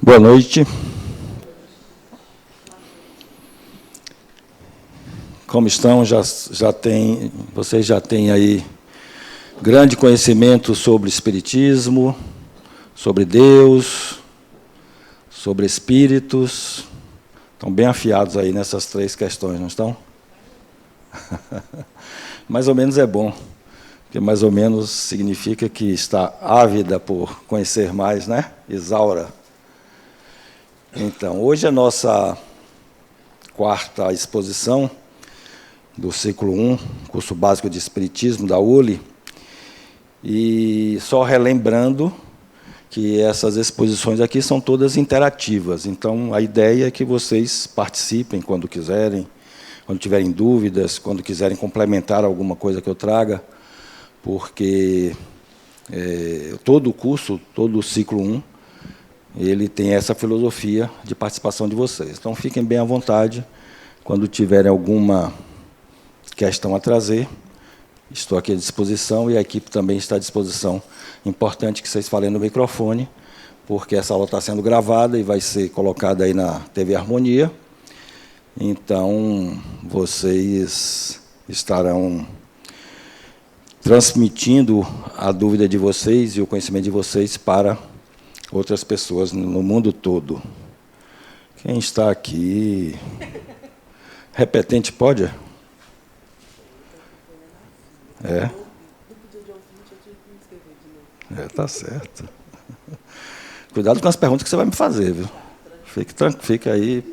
Boa noite. Como estão? Vocês já têm aí grande conhecimento sobre espiritismo, sobre Deus, sobre espíritos. Estão bem afiados aí nessas três questões, não estão? Mais ou menos é bom, porque mais ou menos significa que está ávida por conhecer mais, né? Isaura. Então, hoje é a nossa quarta exposição do ciclo 1, curso básico de Espiritismo da ULI, e só relembrando que essas exposições aqui são todas interativas, então a ideia é que vocês participem quando quiserem, quando tiverem dúvidas, quando quiserem complementar alguma coisa que eu traga, porque todo o curso, todo o ciclo 1, ele tem essa filosofia de participação de vocês. Então, fiquem bem à vontade. Quando tiverem alguma questão a trazer, estou aqui à disposição e a equipe também está à disposição. Importante que vocês falem no microfone, porque essa aula está sendo gravada e vai ser colocada aí na TV Harmonia. Então, vocês estarão transmitindo a dúvida de vocês e o conhecimento de vocês para outras pessoas no mundo todo. Quem está aqui? Repetente pode? Tá certo. Cuidado com as perguntas que você vai me fazer, viu? Fique tranquilo, fique aí,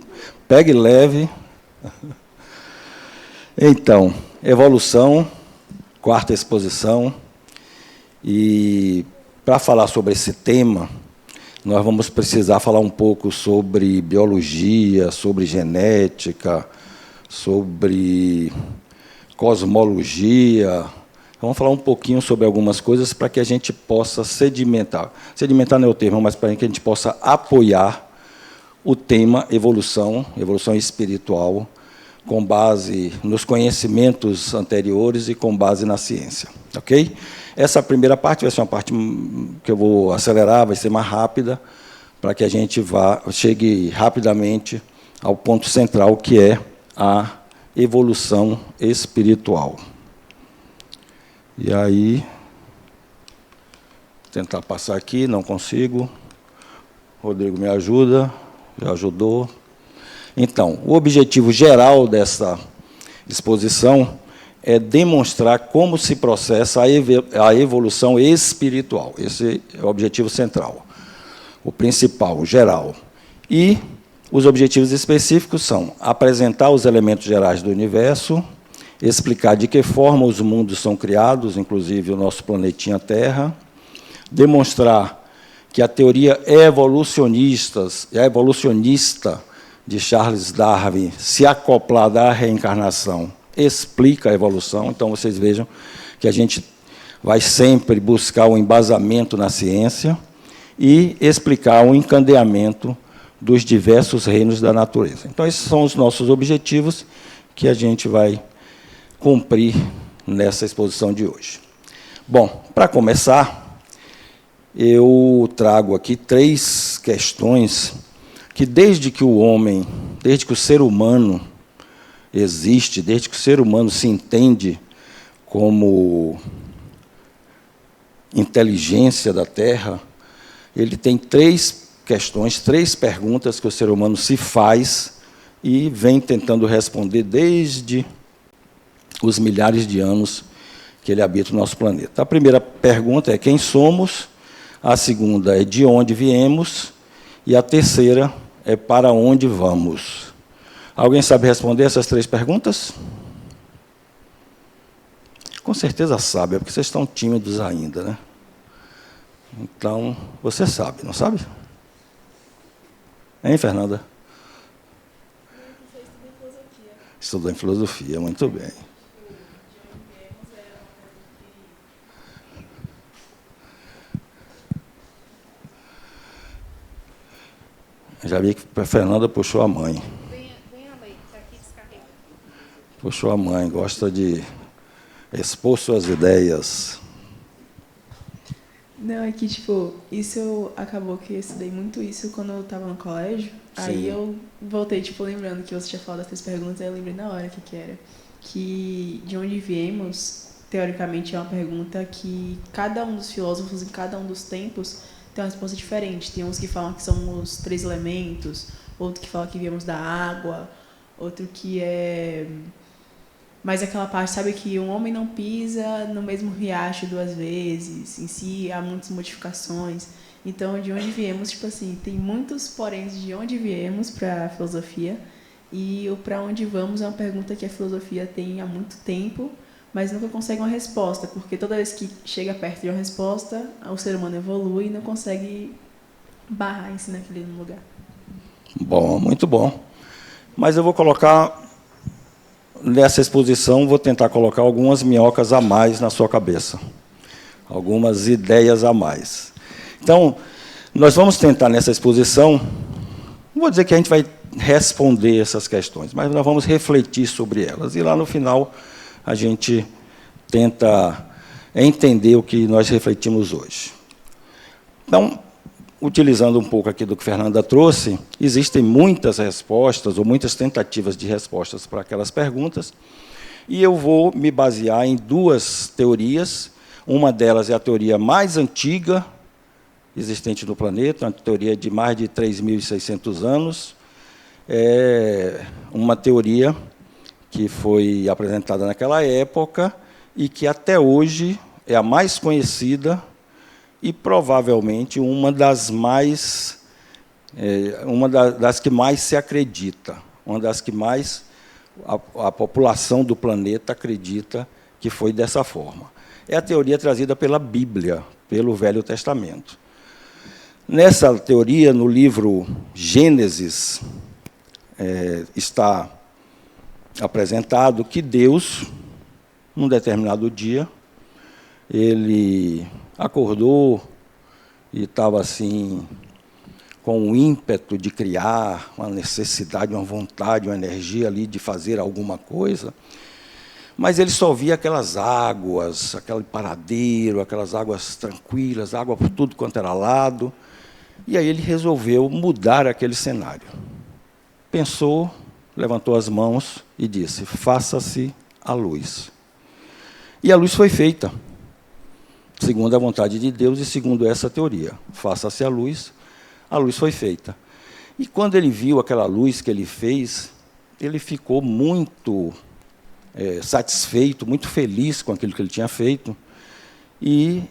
pegue leve. Então, evolução, quarta exposição, e para falar sobre esse tema, nós vamos precisar falar um pouco sobre biologia, sobre genética, sobre cosmologia. Vamos falar um pouquinho sobre algumas coisas para que a gente possa sedimentar. Sedimentar não é o termo, mas para que a gente possa apoiar o tema evolução espiritual, com base nos conhecimentos anteriores e com base na ciência. Ok? Essa primeira parte vai ser uma parte que eu vou acelerar, vai ser mais rápida, para que a gente chegue rapidamente ao ponto central, que é a evolução espiritual. E aí, tentar passar aqui, não consigo. Rodrigo me ajuda, já ajudou. Então, o objetivo geral dessa exposição é demonstrar como se processa a evolução espiritual. Esse é o objetivo central, o principal, o geral. E os objetivos específicos são apresentar os elementos gerais do universo, explicar de que forma os mundos são criados, inclusive o nosso planetinha Terra, demonstrar que a teoria evolucionista de Charles Darwin, se acoplada à reencarnação, explica a evolução. Então, vocês vejam que a gente vai sempre buscar o embasamento na ciência e explicar o encadeamento dos diversos reinos da natureza. Então, esses são os nossos objetivos que a gente vai cumprir nessa exposição de hoje. Bom, para começar, eu trago aqui 3 questões que, desde que o ser humano existe, desde que o ser humano se entende como inteligência da Terra, ele tem 3 questões, 3 perguntas que o ser humano se faz e vem tentando responder desde os milhares de anos que ele habita o nosso planeta. A primeira pergunta é quem somos, a segunda é de onde viemos, e a terceira é para onde vamos. Alguém sabe responder essas 3 perguntas? Com certeza sabe, é porque vocês estão tímidos ainda, né? Então, você sabe, não sabe? Hein, Fernanda? Estudou em filosofia, muito bem. Já vi que a Fernanda puxou a mãe. Vem a mãe, está aqui descarregando. Puxou a mãe, gosta de expor suas ideias. Não, é que, tipo, acabou que eu estudei muito isso quando eu tava no colégio. Sim. Aí eu voltei, tipo, lembrando que você tinha falado das 3 perguntas, aí eu lembrei na hora que era. Que de onde viemos, teoricamente, é uma pergunta que cada um dos filósofos, em cada um dos tempos, tem uma resposta diferente. Tem uns que falam que são os 3 elementos, outro que fala que viemos da água, outro que é... Mas aquela parte, sabe, que um homem não pisa no mesmo riacho 2 vezes, em si há muitas modificações. Então, de onde viemos, tipo assim, tem muitos poréns de onde viemos para a filosofia, e o para onde vamos é uma pergunta que a filosofia tem há muito tempo, mas nunca consegue uma resposta, porque toda vez que chega perto de uma resposta, o ser humano evolui e não consegue barrar em si naquele lugar. Bom, muito bom. Mas eu vou colocar, nessa exposição, vou tentar colocar algumas minhocas a mais na sua cabeça. Algumas ideias a mais. Então, nós vamos tentar, nessa exposição, não vou dizer que a gente vai responder essas questões, mas nós vamos refletir sobre elas. E lá, no final, a gente tenta entender o que nós refletimos hoje. Então, utilizando um pouco aqui do que Fernanda trouxe, existem muitas respostas, ou muitas tentativas de respostas para aquelas perguntas, e eu vou me basear em 2 teorias. Uma delas é a teoria mais antiga existente no planeta, uma teoria de mais de 3.600 anos. É uma teoria que foi apresentada naquela época e que, até hoje, é a mais conhecida e, provavelmente, uma das que mais se acredita, uma das que mais a população do planeta acredita que foi dessa forma. É a teoria trazida pela Bíblia, pelo Velho Testamento. Nessa teoria, no livro Gênesis, está apresentado que Deus, num determinado dia, ele acordou e estava assim, com um ímpeto de criar, uma necessidade, uma vontade, uma energia ali de fazer alguma coisa, mas ele só via aquelas águas, aquele paradeiro, aquelas águas tranquilas, água por tudo quanto era lado, e aí ele resolveu mudar aquele cenário. Pensou, levantou as mãos e disse: faça-se a luz. E a luz foi feita, segundo a vontade de Deus e segundo essa teoria. Faça-se a luz foi feita. E quando ele viu aquela luz que ele fez, ele ficou muito satisfeito, muito feliz com aquilo que ele tinha feito, e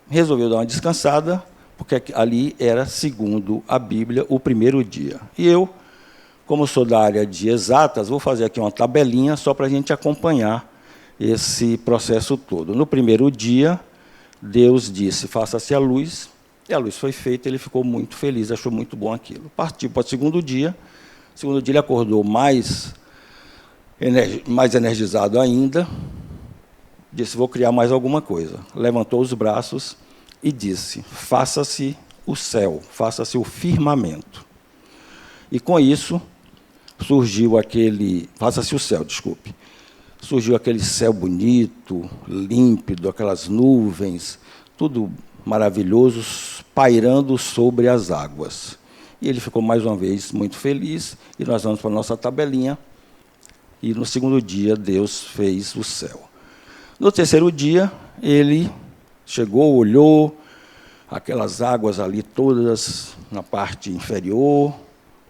resolveu dar uma descansada, porque ali era, segundo a Bíblia, o primeiro dia. E eu, como sou da área de exatas, vou fazer aqui uma tabelinha só para a gente acompanhar esse processo todo. No primeiro dia, Deus disse: faça-se a luz, e a luz foi feita, ele ficou muito feliz, achou muito bom aquilo. Partiu para o segundo dia ele acordou mais energizado ainda, disse: vou criar mais alguma coisa. Levantou os braços e disse: faça-se o céu, faça-se o firmamento. E com isso surgiu faça-se o céu, desculpe. Surgiu aquele céu bonito, límpido, aquelas nuvens, tudo maravilhoso, pairando sobre as águas. E ele ficou, mais uma vez, muito feliz, e nós vamos para a nossa tabelinha, e no segundo dia Deus fez o céu. No terceiro dia, ele chegou, olhou aquelas águas ali todas na parte inferior,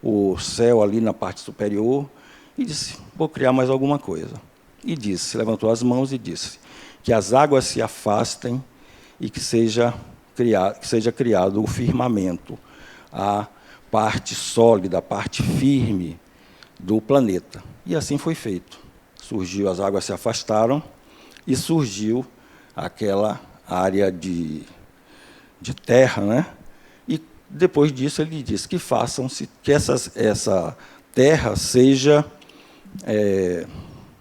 o céu ali na parte superior, e disse: vou criar mais alguma coisa. E disse, levantou as mãos e disse: que as águas se afastem e que seja criado o firmamento, a parte sólida, a parte firme do planeta. E assim foi feito. Surgiu, as águas se afastaram e surgiu aquela área de terra, né? E depois disso ele disse que façam-se, que essa terra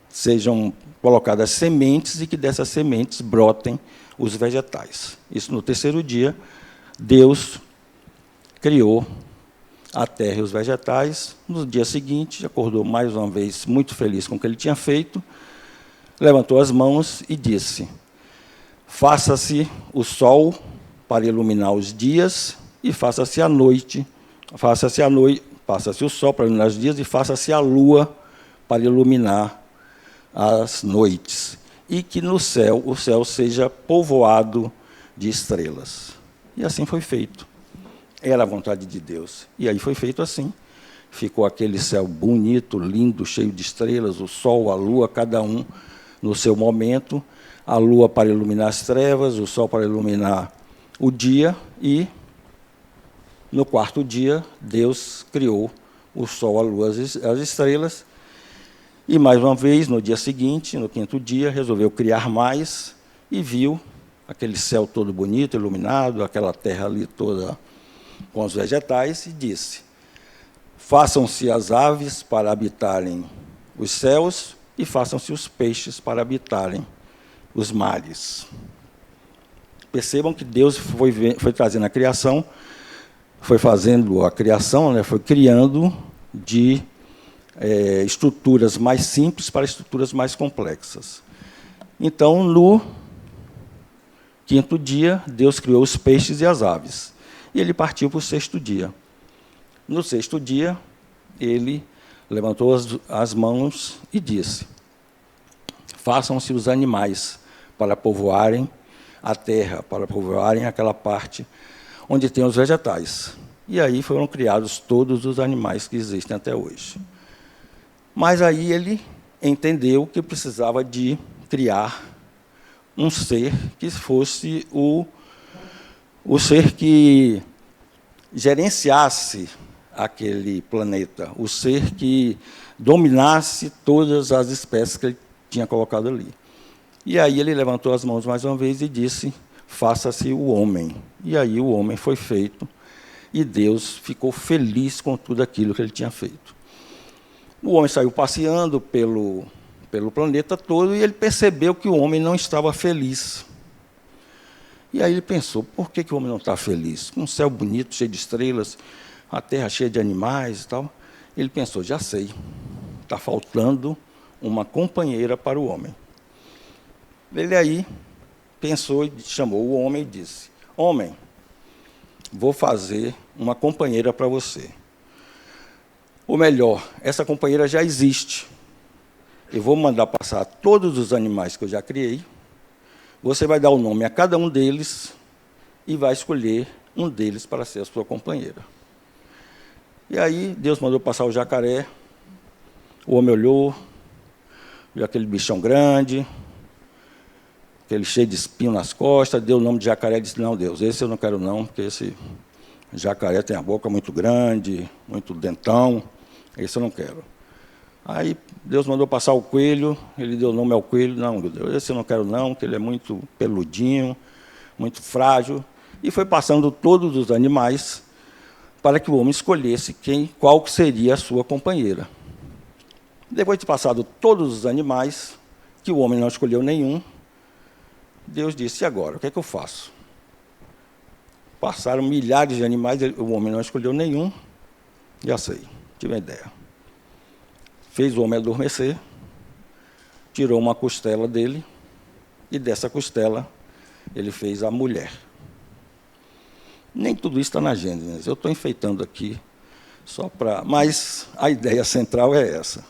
sejam colocadas sementes e que dessas sementes brotem os vegetais. Isso no terceiro dia, Deus criou a terra e os vegetais. No dia seguinte, acordou mais uma vez muito feliz com o que ele tinha feito, levantou as mãos e disse: faça-se o sol para iluminar os dias e faça-se a noite, faça-se o sol para iluminar os dias e faça-se a lua para iluminar as noites, e que no céu o céu seja povoado de estrelas. E assim foi feito. Era a vontade de Deus. E aí foi feito assim. Ficou aquele céu bonito, lindo, cheio de estrelas, o sol, a lua, cada um no seu momento, a lua para iluminar as trevas, o sol para iluminar o dia, e no quarto dia Deus criou o sol, a lua, as estrelas, e mais uma vez, no dia seguinte, no quinto dia, resolveu criar mais, e viu aquele céu todo bonito, iluminado, aquela terra ali toda com os vegetais, e disse: façam-se as aves para habitarem os céus, e façam-se os peixes para habitarem os mares. Percebam que Deus foi trazendo a criação, foi fazendo a criação, né, foi criando de estruturas mais simples para estruturas mais complexas. Então, no quinto dia, Deus criou os peixes e as aves. E ele partiu para o sexto dia. No sexto dia, ele levantou as mãos e disse: façam-se os animais para povoarem a terra, para povoarem aquela parte onde tem os vegetais. E aí foram criados todos os animais que existem até hoje. Mas aí ele entendeu que precisava de criar um ser que fosse o ser que gerenciasse aquele planeta, o ser que dominasse todas as espécies que ele tinha colocado ali. E aí ele levantou as mãos mais uma vez e disse: faça-se o homem. E aí o homem foi feito, e Deus ficou feliz com tudo aquilo que ele tinha feito. O homem saiu passeando pelo planeta todo, e ele percebeu que o homem não estava feliz. E aí ele pensou: por que o homem não está feliz? Um céu bonito, cheio de estrelas, a terra cheia de animais e tal. Ele pensou: já sei, está faltando uma companheira para o homem. Ele aí pensou e chamou o homem e disse: homem, vou fazer uma companheira para você. Ou melhor, essa companheira já existe. Eu vou mandar passar todos os animais que eu já criei. Você vai dar o nome a cada um deles e vai escolher um deles para ser a sua companheira. E aí Deus mandou passar o jacaré. O homem olhou, viu aquele bichão grande, aquele cheio de espinho nas costas, deu o nome de jacaré e disse: não, Deus, esse eu não quero não, porque esse jacaré tem a boca muito grande, muito dentão, esse eu não quero. Aí Deus mandou passar o coelho, ele deu o nome ao coelho: não, Deus, esse eu não quero não, porque ele é muito peludinho, muito frágil. E foi passando todos os animais para que o homem escolhesse qual seria a sua companheira. Depois de passado todos os animais, que o homem não escolheu nenhum, Deus disse: e agora, o que é que eu faço? Passaram milhares de animais, o homem não escolheu nenhum. Já sei, tive uma ideia. Fez o homem adormecer, tirou uma costela dele, e dessa costela ele fez a mulher. Nem tudo isso está na Gênesis, eu estou enfeitando aqui, só para. Mas a ideia central é essa.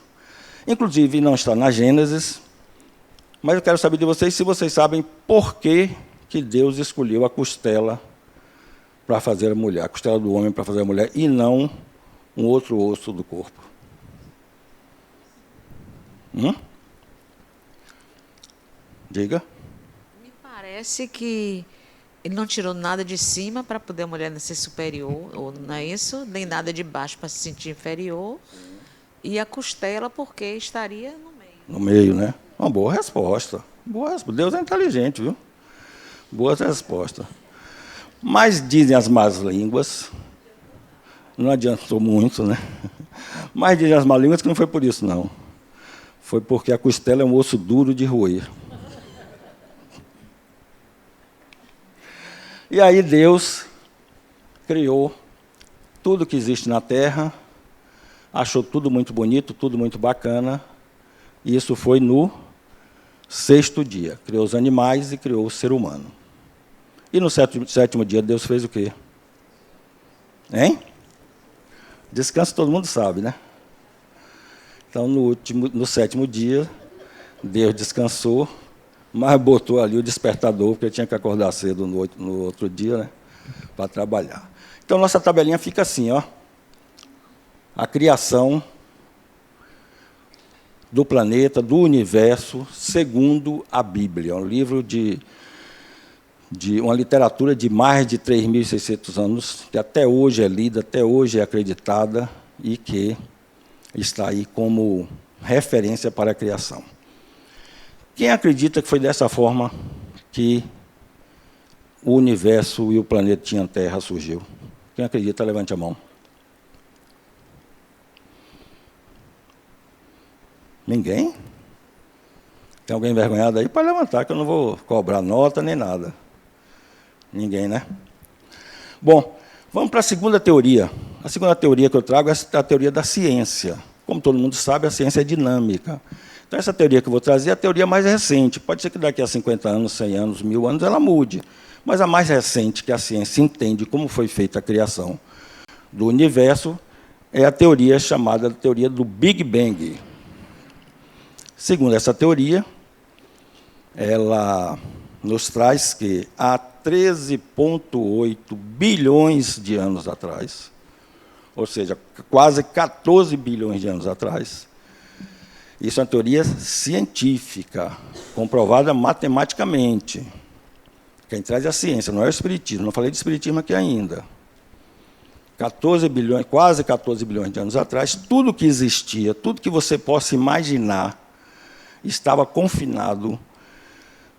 Inclusive, não está na Gênesis, mas eu quero saber de vocês se vocês sabem por que Deus escolheu a costela para fazer a mulher, a costela do homem para fazer a mulher, e não um outro osso do corpo. Diga. Me parece que ele não tirou nada de cima para poder a mulher ser superior, ou não é isso? Nem nada de baixo para se sentir inferior. E a costela porque estaria no meio. No meio, né? Uma boa resposta. Boa resposta. Deus é inteligente, viu? Boa resposta. Mas dizem as más línguas, não adiantou muito, né? Mas dizem as más línguas que não foi por isso, não. Foi porque a costela é um osso duro de roer. E aí Deus criou tudo que existe na terra, achou tudo muito bonito, tudo muito bacana, e isso foi no Sexto dia, criou os animais e criou o ser humano. E no sétimo dia, Deus fez o quê? Hein? Descanso todo mundo sabe, né? Então, no sétimo dia, Deus descansou, mas botou ali o despertador, porque tinha que acordar cedo no outro dia, né? Para trabalhar. Então, nossa tabelinha fica assim, ó. A criação do planeta, do universo, segundo a Bíblia. Um livro de uma literatura de mais de 3.600 anos, que até hoje é lida, até hoje é acreditada e que está aí como referência para a criação. Quem acredita que foi dessa forma que o universo e o planeta tinha Terra surgiu? Quem acredita, levante a mão. Ninguém? Tem alguém envergonhado aí? Pode levantar, que eu não vou cobrar nota nem nada. Ninguém, né? Bom, vamos para a segunda teoria. A segunda teoria que eu trago é a teoria da ciência. Como todo mundo sabe, a ciência é dinâmica. Então, essa teoria que eu vou trazer é a teoria mais recente. Pode ser que daqui a 50 anos, 100 anos, 1000 anos, ela mude. Mas a mais recente, que a ciência entende como foi feita a criação do universo, é a teoria chamada teoria do Big Bang. Segundo essa teoria, ela nos traz que há 13,8 bilhões de anos atrás, ou seja, quase 14 bilhões de anos atrás, isso é uma teoria científica, comprovada matematicamente. Quem traz é a ciência, não é o espiritismo. Não falei de espiritismo aqui ainda. 14 bilhões, quase 14 bilhões de anos atrás, tudo que existia, tudo que você possa imaginar, estava confinado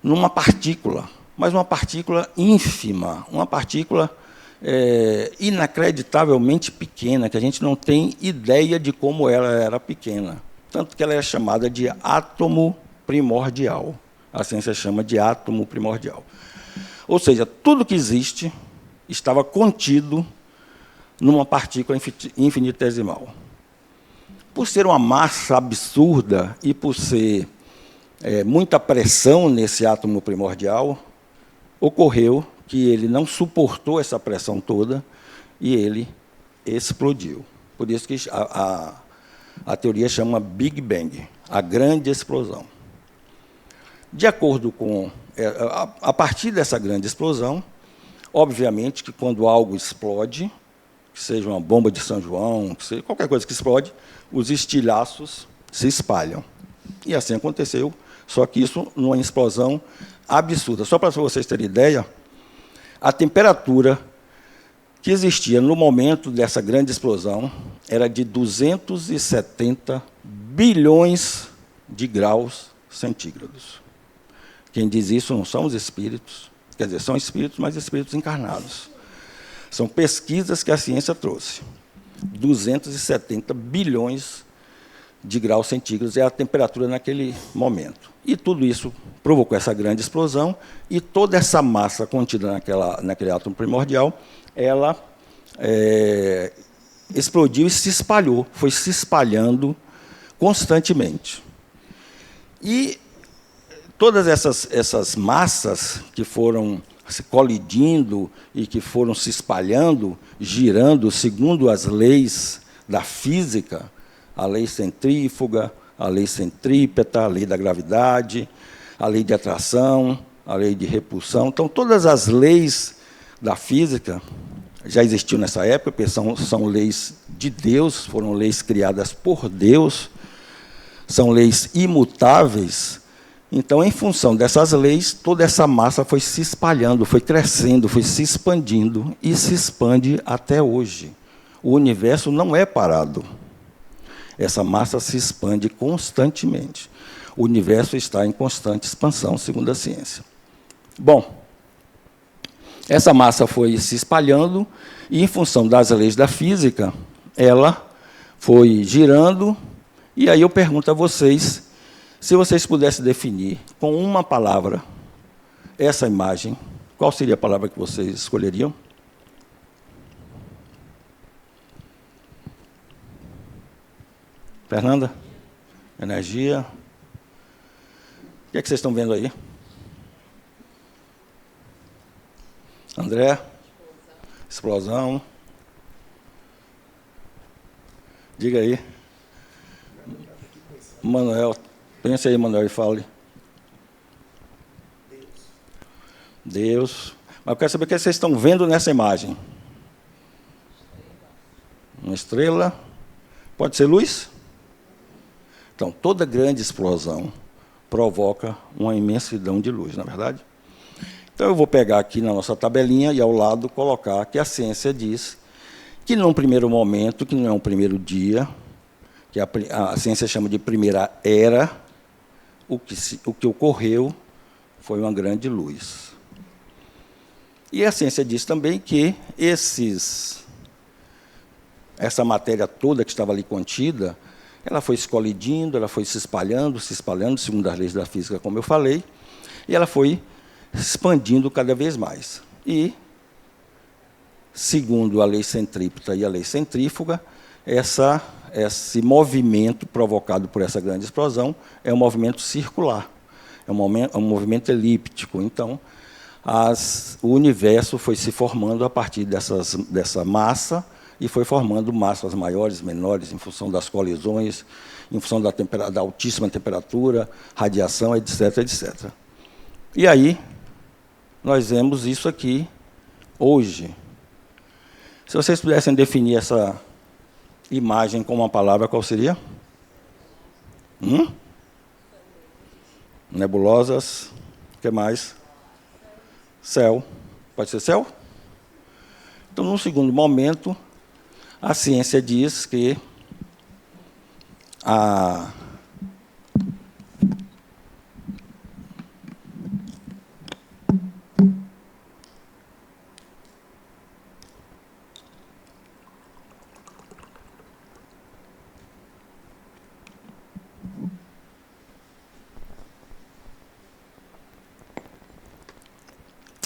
numa partícula, mas uma partícula ínfima, uma partícula inacreditavelmente pequena, que a gente não tem ideia de como ela era pequena. Tanto que ela é chamada de átomo primordial. A ciência chama de átomo primordial. Ou seja, tudo que existe estava contido numa partícula infinitesimal. Por ser uma massa absurda e por ser muita pressão nesse átomo primordial, ocorreu que ele não suportou essa pressão toda e ele explodiu. Por isso que a teoria chama Big Bang, a grande explosão. De acordo com... a partir dessa grande explosão, obviamente que quando algo explode, que seja uma bomba de São João, que seja qualquer coisa que explode, os estilhaços se espalham. E assim aconteceu, só que isso numa explosão absurda. Só para vocês terem ideia, a temperatura que existia no momento dessa grande explosão era de 270 bilhões de graus centígrados. Quem diz isso não são os espíritos, quer dizer, são espíritos, mas espíritos encarnados. São pesquisas que a ciência trouxe. 270 bilhões de graus centígrados é a temperatura naquele momento. E tudo isso provocou essa grande explosão, e toda essa massa contida naquele átomo primordial, ela explodiu e se espalhou, foi se espalhando constantemente. E todas essas massas que foram se colidindo e que foram se espalhando, girando segundo as leis da física, a lei centrífuga, a lei centrípeta, a lei da gravidade, a lei de atração, a lei de repulsão. Então, todas as leis da física já existiam nessa época, porque são leis de Deus, foram leis criadas por Deus, são leis imutáveis. Então, em função dessas leis, toda essa massa foi se espalhando, foi crescendo, foi se expandindo e se expande até hoje. O universo não é parado. Essa massa se expande constantemente. O universo está em constante expansão, segundo a ciência. Bom, essa massa foi se espalhando e, em função das leis da física, ela foi girando. E aí eu pergunto a vocês, se vocês pudessem definir com uma palavra essa imagem, qual seria a palavra que vocês escolheriam? Fernanda? Energia? O que é que vocês estão vendo aí? André? Explosão. Diga aí. Manuel. Pense aí, Manuel, e fale. Deus. Mas eu quero saber o que vocês estão vendo nessa imagem. Uma estrela. Pode ser luz? Então, toda grande explosão provoca uma imensidão de luz, não é verdade? Então, eu vou pegar aqui na nossa tabelinha e, ao lado, colocar que a ciência diz que, num primeiro momento, que não é um primeiro dia, que a ciência chama de primeira era, o que ocorreu foi uma grande luz. E a ciência diz também que essa matéria toda que estava ali contida, ela foi se colidindo, ela foi se espalhando, segundo as leis da física, como eu falei, e ela foi expandindo cada vez mais. E, segundo a lei centrípeta e a lei centrífuga, esse movimento provocado por essa grande explosão é um movimento circular, é um movimento elíptico. Então, o universo foi se formando a partir dessa massa e foi formando massas maiores, menores, em função das colisões, em função da altíssima temperatura, radiação, etc., etc. E aí, nós vemos isso aqui hoje. Se vocês pudessem definir essa imagem com uma palavra, qual seria? Nebulosas. O que mais? Céu. Pode ser céu? Então, num segundo momento, a ciência diz que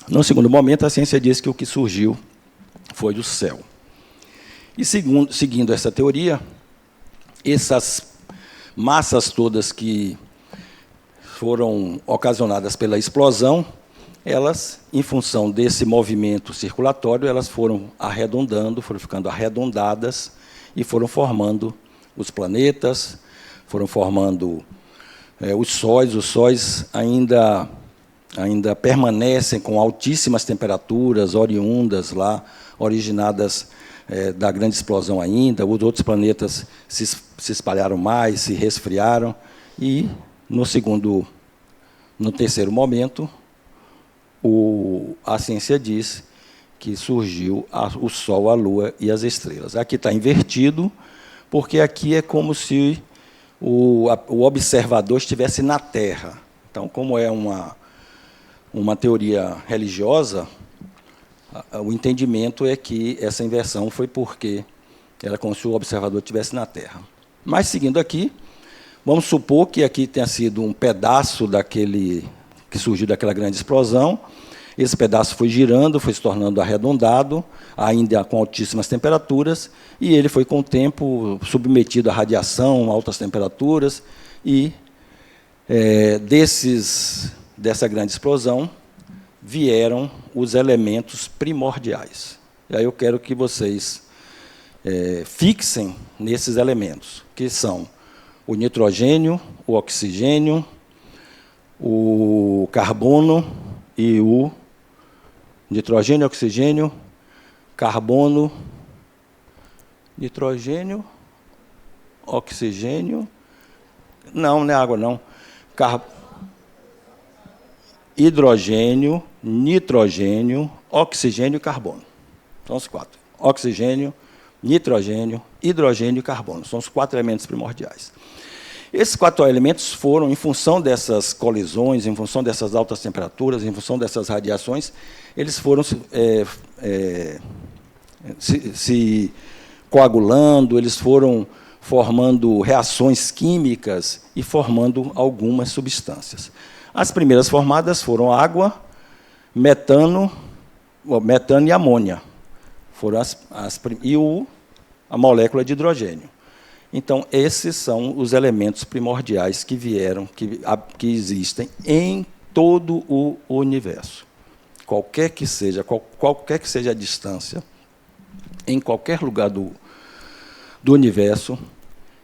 no segundo momento, a ciência diz que o que surgiu foi o céu. E, seguindo essa teoria, essas massas todas que foram ocasionadas pela explosão, elas, em função desse movimento circulatório, elas foram arredondando, foram ficando arredondadas e foram formando os planetas, foram formando os sóis. Os sóis ainda permanecem com altíssimas temperaturas oriundas lá, originadas da grande explosão ainda. Os outros planetas se espalharam mais, se resfriaram, e no terceiro momento, a ciência diz que surgiu o Sol, a Lua e as estrelas. Aqui está invertido, porque aqui é como se o observador estivesse na Terra. Então, como é uma teoria religiosa, o entendimento é que essa inversão foi porque era como se o observador estivesse na Terra. Mas, seguindo aqui, vamos supor que aqui tenha sido um pedaço que surgiu daquela grande explosão. Esse pedaço foi girando, foi se tornando arredondado, ainda com altíssimas temperaturas, e ele foi, com o tempo, submetido à radiação, altas temperaturas, e dessa grande explosão vieram os elementos primordiais. E aí eu quero que vocês fixem nesses elementos, que são o nitrogênio, o oxigênio, o carbono e o nitrogênio, oxigênio, carbono, nitrogênio, oxigênio, não é água, não. Hidrogênio, nitrogênio, oxigênio e carbono. São os 4. Oxigênio, nitrogênio, hidrogênio e carbono. São os 4 elementos primordiais. Esses 4 elementos foram, em função dessas colisões, em função dessas altas temperaturas, em função dessas radiações, eles foram se coagulando, eles foram formando reações químicas e formando algumas substâncias. As primeiras formadas foram água, metano e amônia. Foram a molécula de hidrogênio. Então, esses são os elementos primordiais que vieram, que existem em todo o universo. Qualquer que seja a distância, em qualquer lugar do universo,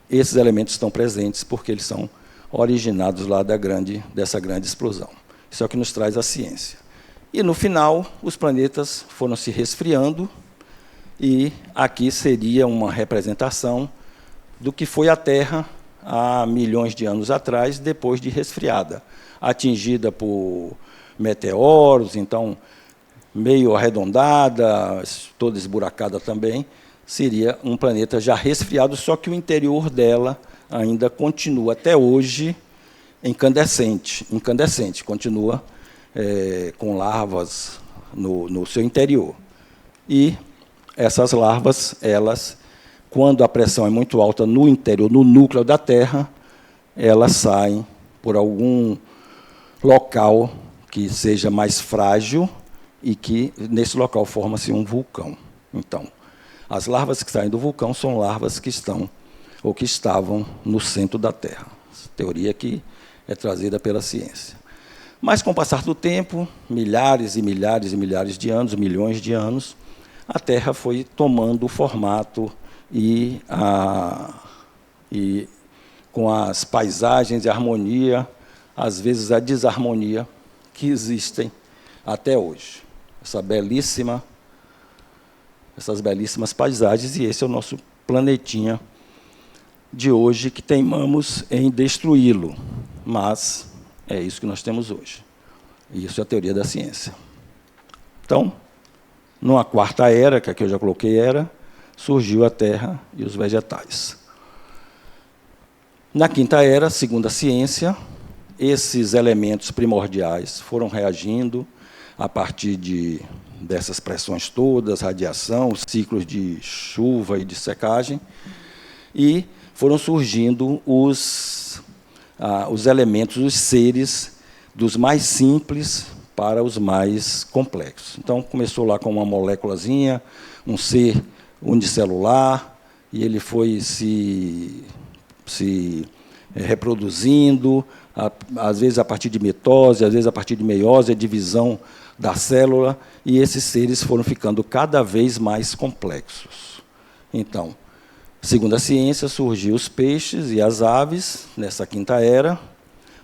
esses elementos estão presentes porque eles são originados lá dessa grande explosão. Isso é o que nos traz a ciência. E, no final, os planetas foram se resfriando, e aqui seria uma representação do que foi a Terra há milhões de anos atrás, depois de resfriada, atingida por meteoros, então, meio arredondada, toda esburacada também, seria um planeta já resfriado, só que o interior dela ainda continua, até hoje, incandescente, continua com larvas no seu interior. E essas larvas, quando a pressão é muito alta no interior, no núcleo da Terra, elas saem por algum local que seja mais frágil e que, nesse local, forma-se um vulcão. Então, as larvas que saem do vulcão são larvas que estão ou que estavam no centro da Terra. Teoria que é trazida pela ciência. Mas, com o passar do tempo, milhares e milhares e milhares de anos, milhões de anos, a Terra foi tomando o formato e com as paisagens e a harmonia, às vezes a desarmonia, que existem até hoje. Essas belíssimas paisagens, e esse é o nosso planetinha de hoje, que teimamos em destruí-lo, mas é isso que nós temos hoje. E isso é a teoria da ciência. Então, numa quarta era, que aqui eu já coloquei surgiu a Terra e os vegetais. Na quinta era, segundo a ciência, esses elementos primordiais foram reagindo a partir dessas pressões todas, radiação, ciclos de chuva e de secagem, e foram surgindo os elementos, os seres, dos mais simples para os mais complexos. Então, começou lá com uma moléculazinha, um ser unicelular, e ele foi se reproduzindo, às vezes a partir de mitose, às vezes a partir de meiose, a divisão da célula, e esses seres foram ficando cada vez mais complexos. Então, segundo a ciência, surgiu os peixes e as aves, nessa quinta era,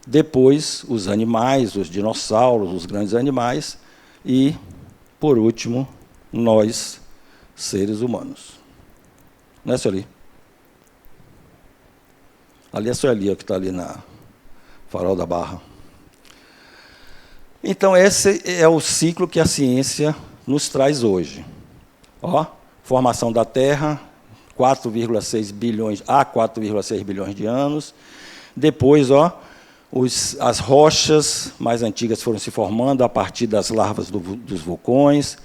depois os animais, os dinossauros, os grandes animais, e, por último, nós, seres humanos. Não é, Sueli? Ali é a Sueli, que está ali na Farol da Barra. Então, esse é o ciclo que a ciência nos traz hoje. Formação da Terra, 4,6 bilhões de anos. Depois, as rochas mais antigas foram se formando a partir das larvas dos vulcões.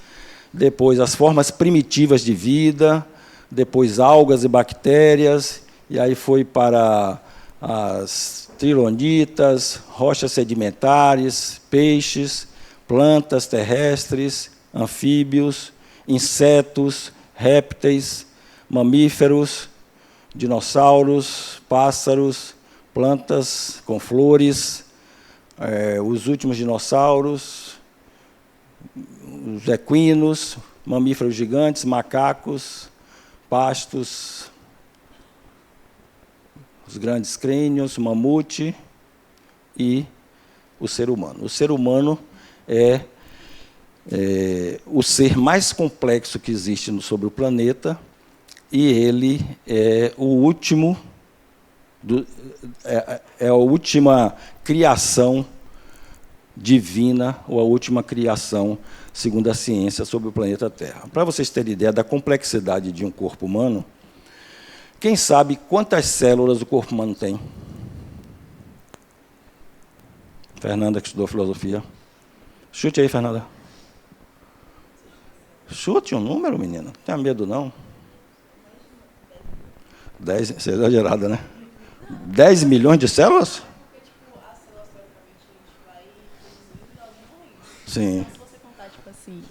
Depois, as formas primitivas de vida. Depois, algas e bactérias. E aí foi para as trilonitas, rochas sedimentares, peixes, plantas terrestres, anfíbios, insetos, répteis, mamíferos, dinossauros, pássaros, plantas com flores, os últimos dinossauros, os equinos, mamíferos gigantes, macacos, pastos, os grandes crânios, mamute e o ser humano. O ser humano é o ser mais complexo que existe sobre o planeta, e ele é o último, é a última criação divina, ou a última criação, segundo a ciência, sobre o planeta Terra. Para vocês terem ideia da complexidade de um corpo humano, quem sabe quantas células o corpo humano tem? Fernanda, que estudou filosofia. Chute aí, Fernanda. Chute um número, menina. Não tenha medo, não. 10, você é exagerada, né? 10 milhões de células? Sim.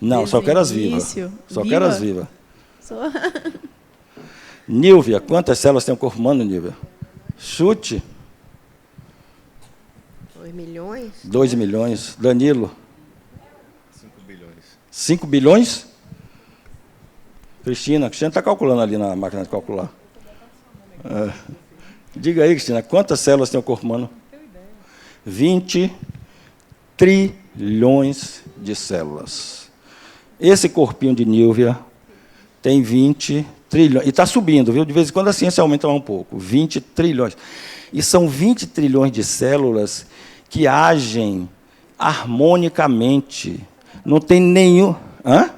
Não, só quero as vivas. Só quero as vivas. Nívia, quantas células tem o corpo humano, Nívia? Chute. 2 milhões? 2 milhões. Danilo? 5 bilhões. 5 bilhões? Cristina está calculando ali na máquina de calcular. Diga aí, Cristina, quantas células tem o corpo humano? 20 trilhões de células. Esse corpinho de Nívia tem 20 trilhões. E está subindo, viu? De vez em quando a ciência aumenta um pouco. 20 trilhões. E são 20 trilhões de células que agem harmonicamente. Não tem nenhum... Hã?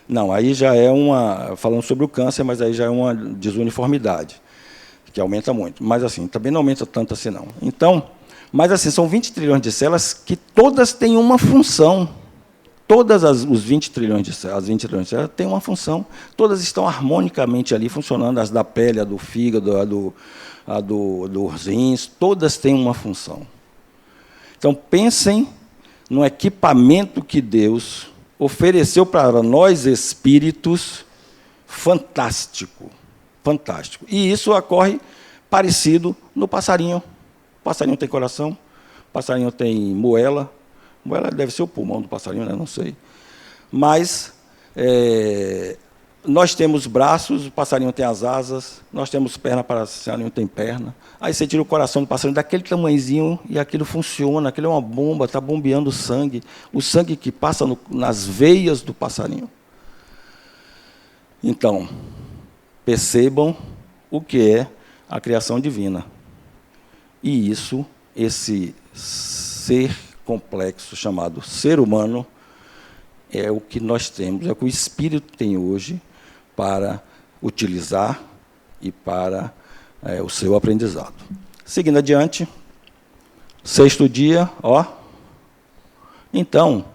Não, aí já é uma... Falando sobre o câncer, mas aí já é uma desuniformidade, que aumenta muito. Mas, assim, também não aumenta tanto assim, não. Então, mas, assim, são 20 trilhões de células que todas têm uma função. Todas os 20 trilhões de células, as 20 trilhões de células têm uma função. Todas estão harmonicamente ali funcionando, as da pele, a do fígado, a dos rins, todas têm uma função. Então, pensem no equipamento que Deus ofereceu para nós espíritos fantástico, fantástico. E isso ocorre parecido no passarinho. O passarinho tem coração, o passarinho tem moela. Moela deve ser o pulmão do passarinho, né? Não sei. Mas nós temos braços, o passarinho tem as asas, nós temos perna, o passarinho tem perna. Aí você tira o coração do passarinho daquele tamanhozinho e aquilo funciona, aquilo é uma bomba, está bombeando sangue, o sangue que passa nas veias do passarinho. Então, percebam o que é a criação divina. E isso, esse ser complexo chamado ser humano, é o que nós temos, é o que o Espírito tem hoje para utilizar e para o seu aprendizado. Seguindo adiante, 6º dia, ó. Então,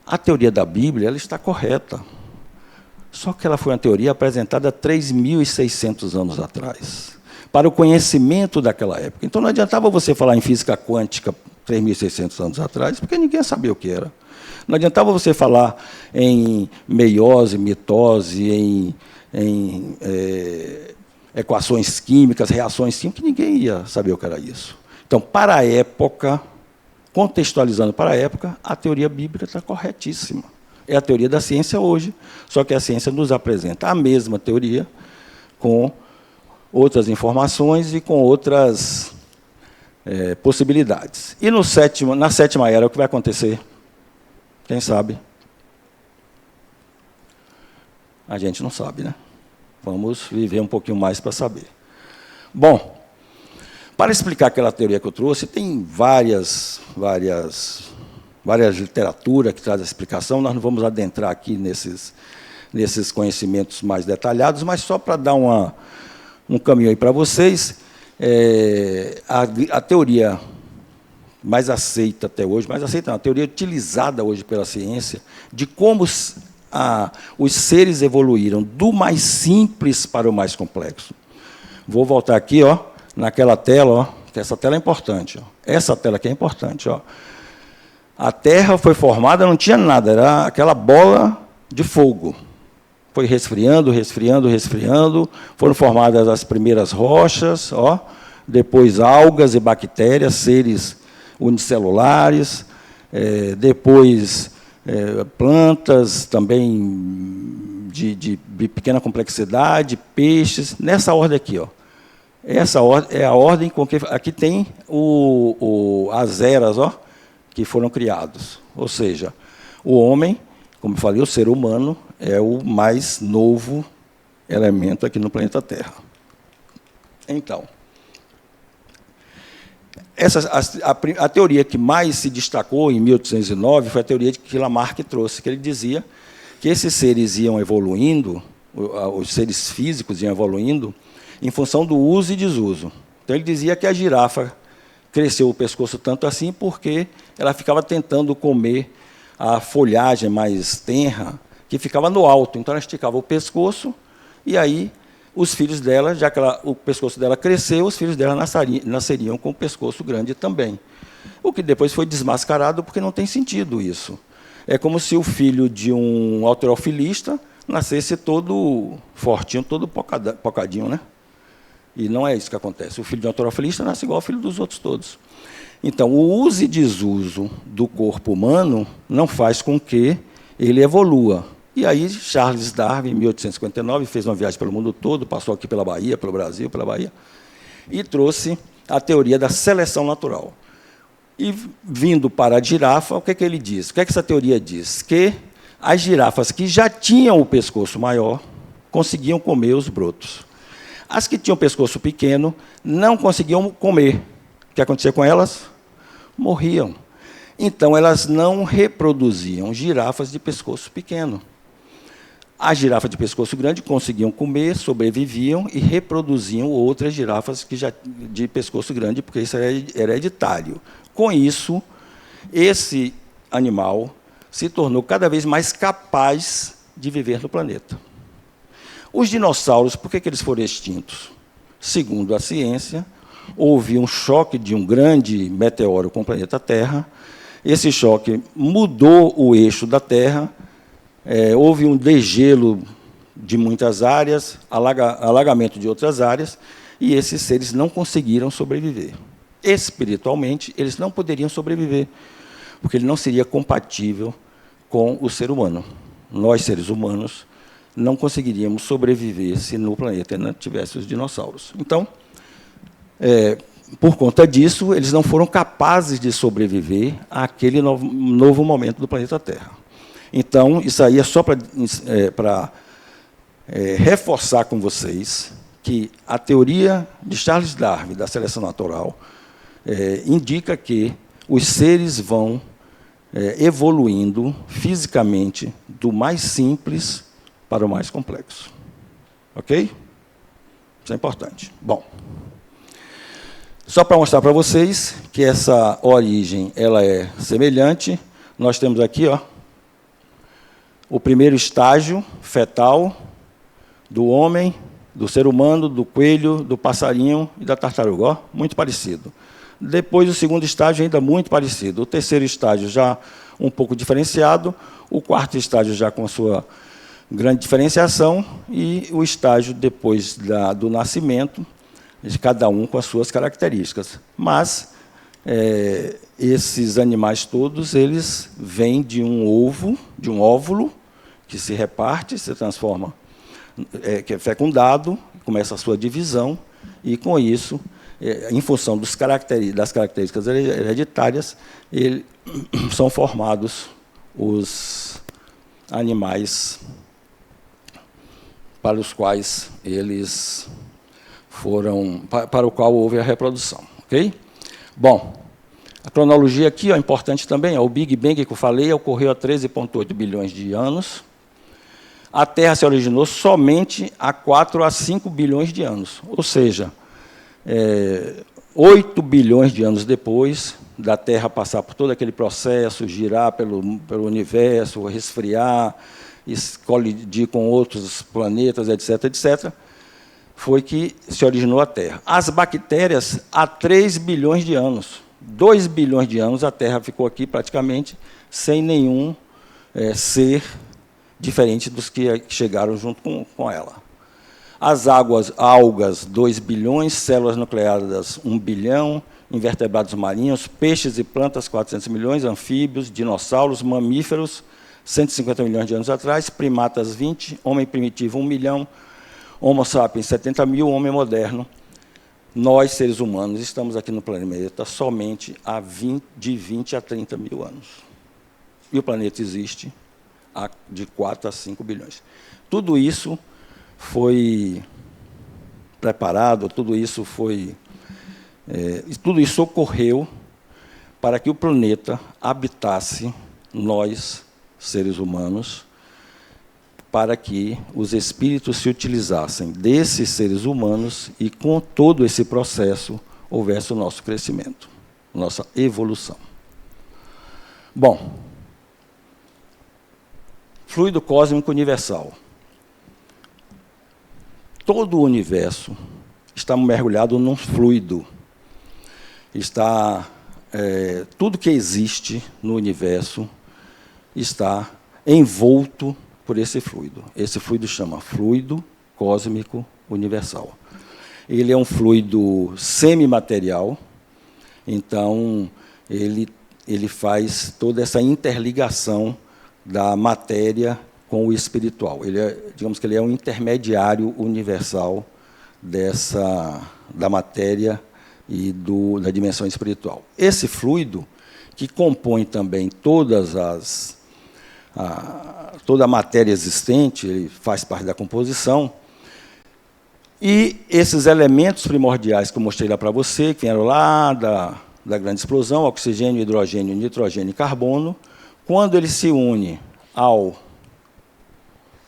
a teoria da Bíblia ela está correta, só que ela foi uma teoria apresentada há 3.600 anos atrás, para o conhecimento daquela época. Então, não adiantava você falar em física quântica 3.600 anos atrás, porque ninguém sabia o que era. Não adiantava você falar em meiose, mitose, em equações químicas, reações químicas, que ninguém ia saber o que era isso. Então, para a época, contextualizando para a época, a teoria bíblica está corretíssima. É a teoria da ciência hoje, só que a ciência nos apresenta a mesma teoria, com outras informações e com outras possibilidades. E na 7ª era, o que vai acontecer? Quem sabe? A gente não sabe, né? Vamos viver um pouquinho mais para saber. Bom, para explicar aquela teoria que eu trouxe, tem várias literaturas que trazem a explicação, nós não vamos adentrar aqui nesses conhecimentos mais detalhados, mas só para dar um caminho aí para vocês, a teoria mais aceita até hoje, a teoria utilizada hoje pela ciência, de como os seres evoluíram do mais simples para o mais complexo. Vou voltar aqui, ó, naquela tela, ó, que essa tela é importante. Ó. Essa tela aqui é importante. Ó. A Terra foi formada, não tinha nada, era aquela bola de fogo. Foi resfriando, resfriando, resfriando, foram formadas as primeiras rochas, ó, depois algas e bactérias, seres unicelulares, depois plantas também de pequena complexidade, peixes, nessa ordem aqui. Ó. Essa ordem é a ordem com que... Aqui tem as eras, ó, que foram criados. Ou seja, o homem, como eu falei, o ser humano é o mais novo elemento aqui no planeta Terra. Então, a teoria que mais se destacou em 1809 foi a teoria que Lamarck trouxe, que ele dizia que esses seres iam evoluindo, os seres físicos iam evoluindo, em função do uso e desuso. Então, ele dizia que a girafa cresceu o pescoço tanto assim porque ela ficava tentando comer a folhagem mais tenra, que ficava no alto. Então, ela esticava o pescoço e aí os filhos dela, já que o pescoço dela cresceu, os filhos dela nasceriam com o pescoço grande também. O que depois foi desmascarado porque não tem sentido isso. É como se o filho de um halterofilista nascesse todo fortinho, todo pocadinho, né? E não é isso que acontece. O filho de um autorofilista nasce igual ao filho dos outros todos. Então, o uso e desuso do corpo humano não faz com que ele evolua. E aí, Charles Darwin, em 1859, fez uma viagem pelo mundo todo, passou aqui pela Bahia, pelo Brasil, pela Bahia, e trouxe a teoria da seleção natural. E, vindo para a girafa, o que é que ele diz? O que é que essa teoria diz? Que as girafas que já tinham o pescoço maior conseguiam comer os brotos. As que tinham o pescoço pequeno não conseguiam comer. O que acontecia com elas? Morriam. Então, elas não reproduziam girafas de pescoço pequeno. As girafas de pescoço grande conseguiam comer, sobreviviam e reproduziam outras girafas que já de pescoço grande, porque isso era hereditário. Com isso, esse animal se tornou cada vez mais capaz de viver no planeta. Os dinossauros, por que eles foram extintos? Segundo a ciência, houve um choque de um grande meteoro com o planeta Terra. Esse choque mudou o eixo da Terra, houve um degelo de muitas áreas, alagamento de outras áreas, e esses seres não conseguiram sobreviver. Espiritualmente, eles não poderiam sobreviver, porque ele não seria compatível com o ser humano. Nós, seres humanos, não conseguiríamos sobreviver se no planeta não tivesse os dinossauros. Então, por conta disso, eles não foram capazes de sobreviver àquele novo momento do planeta Terra. Então, isso aí é só para reforçar com vocês que a teoria de Charles Darwin, da seleção natural, indica que os seres vão evoluindo fisicamente do mais simples para o mais complexo. Ok? Isso é importante. Bom, só para mostrar para vocês que essa origem ela é semelhante, nós temos aqui, ó, o primeiro estágio fetal do homem, do ser humano, do coelho, do passarinho e da tartaruga. Ó, muito parecido. Depois, o segundo estágio ainda muito parecido. O terceiro estágio já um pouco diferenciado. O quarto estágio já com a sua grande diferenciação. E o estágio depois do nascimento, de cada um com as suas características. Mas esses animais todos, eles vêm de um ovo, de um óvulo, que se reparte, se transforma, que é fecundado, começa a sua divisão, e, com isso, em função das características hereditárias, são formados os animais para os quais eles foram, para o qual houve a reprodução. Ok? Bom, a cronologia aqui é importante também. O Big Bang que eu falei ocorreu há 13,8 bilhões de anos. A Terra se originou somente há 4 a 5 bilhões de anos, ou seja, 8 bilhões de anos depois da Terra passar por todo aquele processo, girar pelo universo, resfriar, colidir com outros planetas, etc., etc., foi que se originou a Terra. As bactérias, há 3 bilhões de anos. 2 bilhões de anos, a Terra ficou aqui praticamente sem nenhum ser diferente dos que chegaram junto com ela. As algas, 2 bilhões, células nucleares, 1 bilhão, invertebrados marinhos, peixes e plantas, 400 milhões, anfíbios, dinossauros, mamíferos, 150 milhões de anos atrás, primatas, 20, homem primitivo, 1 milhão, Homo sapiens, 70 mil, homem moderno. Nós, seres humanos, estamos aqui no planeta somente de 20 a 30 mil anos. E o planeta existe de 4 a 5 bilhões. Tudo isso foi preparado, tudo isso ocorreu para que o planeta habitasse nós, seres humanos, para que os espíritos se utilizassem desses seres humanos e, com todo esse processo, houvesse o nosso crescimento, nossa evolução. Bom, fluido cósmico universal. Todo o universo está mergulhado num fluido. Tudo que existe no universo está envolto por esse fluido. Esse fluido chama fluido cósmico universal. Ele é um fluido semimaterial, então ele faz toda essa interligação da matéria com o espiritual. Digamos que ele é um intermediário universal da matéria e da dimensão espiritual. Esse fluido, que compõe também toda a matéria existente, ele faz parte da composição, e esses elementos primordiais que eu mostrei lá para você, que vieram lá da grande explosão, oxigênio, hidrogênio, nitrogênio e carbono, quando ele se une ao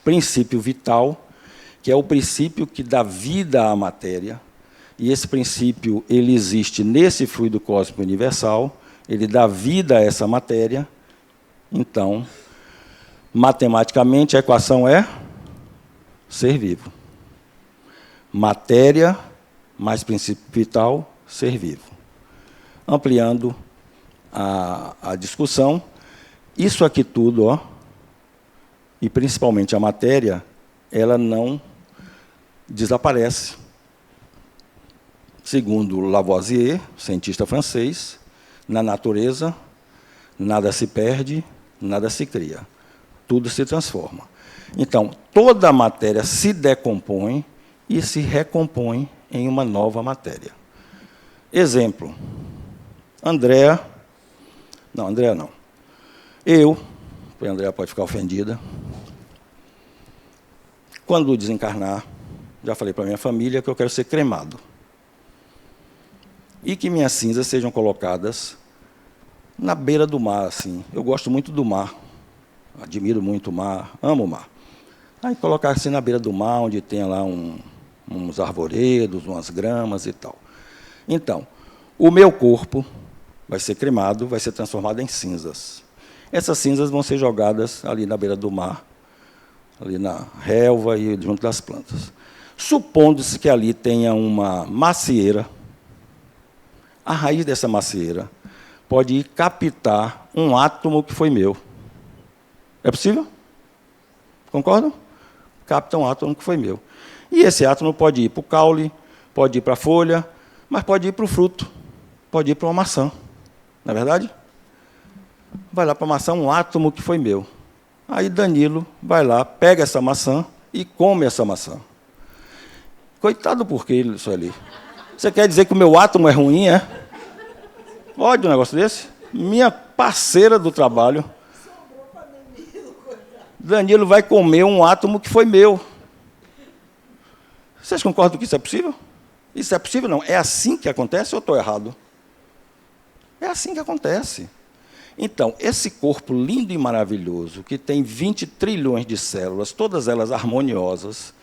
princípio vital, que é o princípio que dá vida à matéria, e esse princípio ele existe nesse fluido cósmico universal, ele dá vida a essa matéria, então, matematicamente, a equação é ser vivo. Matéria mais princípio vital, ser vivo. Ampliando a discussão, isso aqui tudo, ó, e principalmente a matéria, ela não desaparece. Segundo Lavoisier, cientista francês, na natureza, nada se perde, nada se cria. Tudo se transforma. Então, toda a matéria se decompõe e se recompõe em uma nova matéria. Exemplo. Andréa não. A Andréa pode ficar ofendida. Quando desencarnar, já falei para minha família que eu quero ser cremado. E que minhas cinzas sejam colocadas na beira do mar, assim. Eu gosto muito do mar. Admiro muito o mar, amo o mar. Aí colocar assim na beira do mar, onde tem lá uns arvoredos, umas gramas e tal. Então, o meu corpo vai ser cremado, vai ser transformado em cinzas. Essas cinzas vão ser jogadas ali na beira do mar, ali na relva e junto das plantas. Supondo-se que ali tenha uma macieira, a raiz dessa macieira pode ir captar um átomo que foi meu. É possível? Concordam? Capta um átomo que foi meu. E esse átomo pode ir para o caule, pode ir para a folha, mas pode ir para o fruto, pode ir para uma maçã. Não é verdade? Vai lá para a maçã um átomo que foi meu. Aí Danilo vai lá, pega essa maçã e come essa maçã. Coitado por que isso ali? Você quer dizer que o meu átomo é ruim, é? Pode um negócio desse? Minha parceira do trabalho. Danilo vai comer um átomo que foi meu. Vocês concordam que isso é possível? Isso é possível? Não. É assim que acontece ou eu estou errado? É assim que acontece. Então, esse corpo lindo e maravilhoso, que tem 20 trilhões de células, todas elas harmoniosas,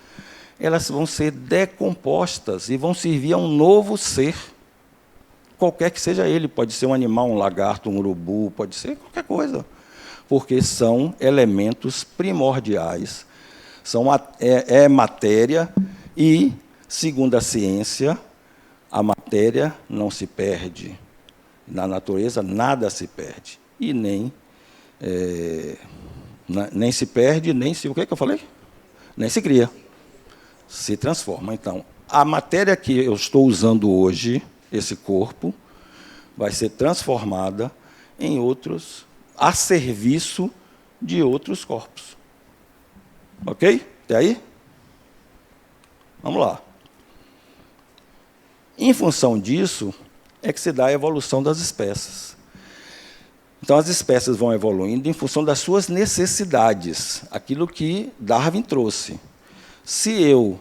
elas vão ser decompostas e vão servir a um novo ser. Qualquer que seja ele, pode ser um animal, um lagarto, um urubu, pode ser qualquer coisa. Porque são elementos primordiais, é matéria e, segundo a ciência, a matéria não se perde. Na natureza, nada se perde. E nem se perde, nem se... O que eu falei? Nem se cria. Se transforma. Então, a matéria que eu estou usando hoje, esse corpo, vai ser transformada em outros, a serviço de outros corpos. Ok? Até aí? Vamos lá. Em função disso, é que se dá a evolução das espécies. Então, as espécies vão evoluindo em função das suas necessidades, aquilo que Darwin trouxe. Se eu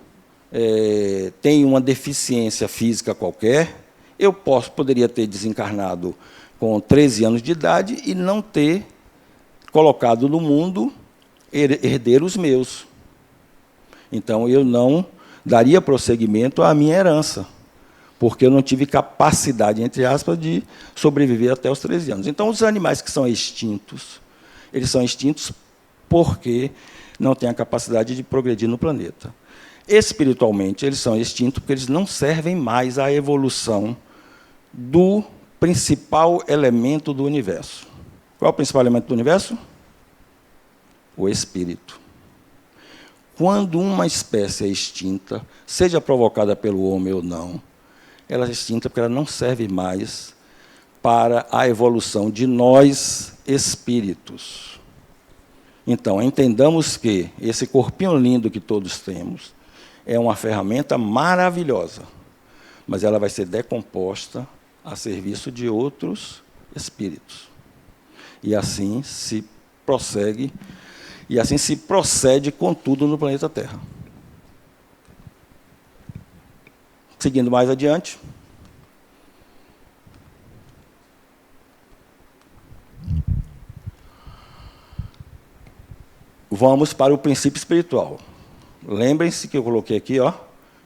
tenho uma deficiência física qualquer, eu poderia ter desencarnado com 13 anos de idade e não ter colocado no mundo herdeiros meus. Então, eu não daria prosseguimento à minha herança, porque eu não tive capacidade, entre aspas, de sobreviver até os 13 anos. Então, os animais que são extintos, eles são extintos porque não têm a capacidade de progredir no planeta. Espiritualmente, eles são extintos porque eles não servem mais à evolução do principal elemento do universo. Qual é o principal elemento do universo? O espírito. quando uma espécie é extinta, seja provocada pelo homem ou não, ela é extinta porque ela não serve mais para a evolução de nós, espíritos. Então, entendamos que esse corpinho lindo que todos temos é uma ferramenta maravilhosa, mas ela vai ser decomposta a serviço de outros espíritos. E assim se prossegue, e assim se procede com tudo no planeta Terra. Seguindo mais adiante. Vamos para o princípio espiritual. Lembrem-se que eu coloquei aqui, ó,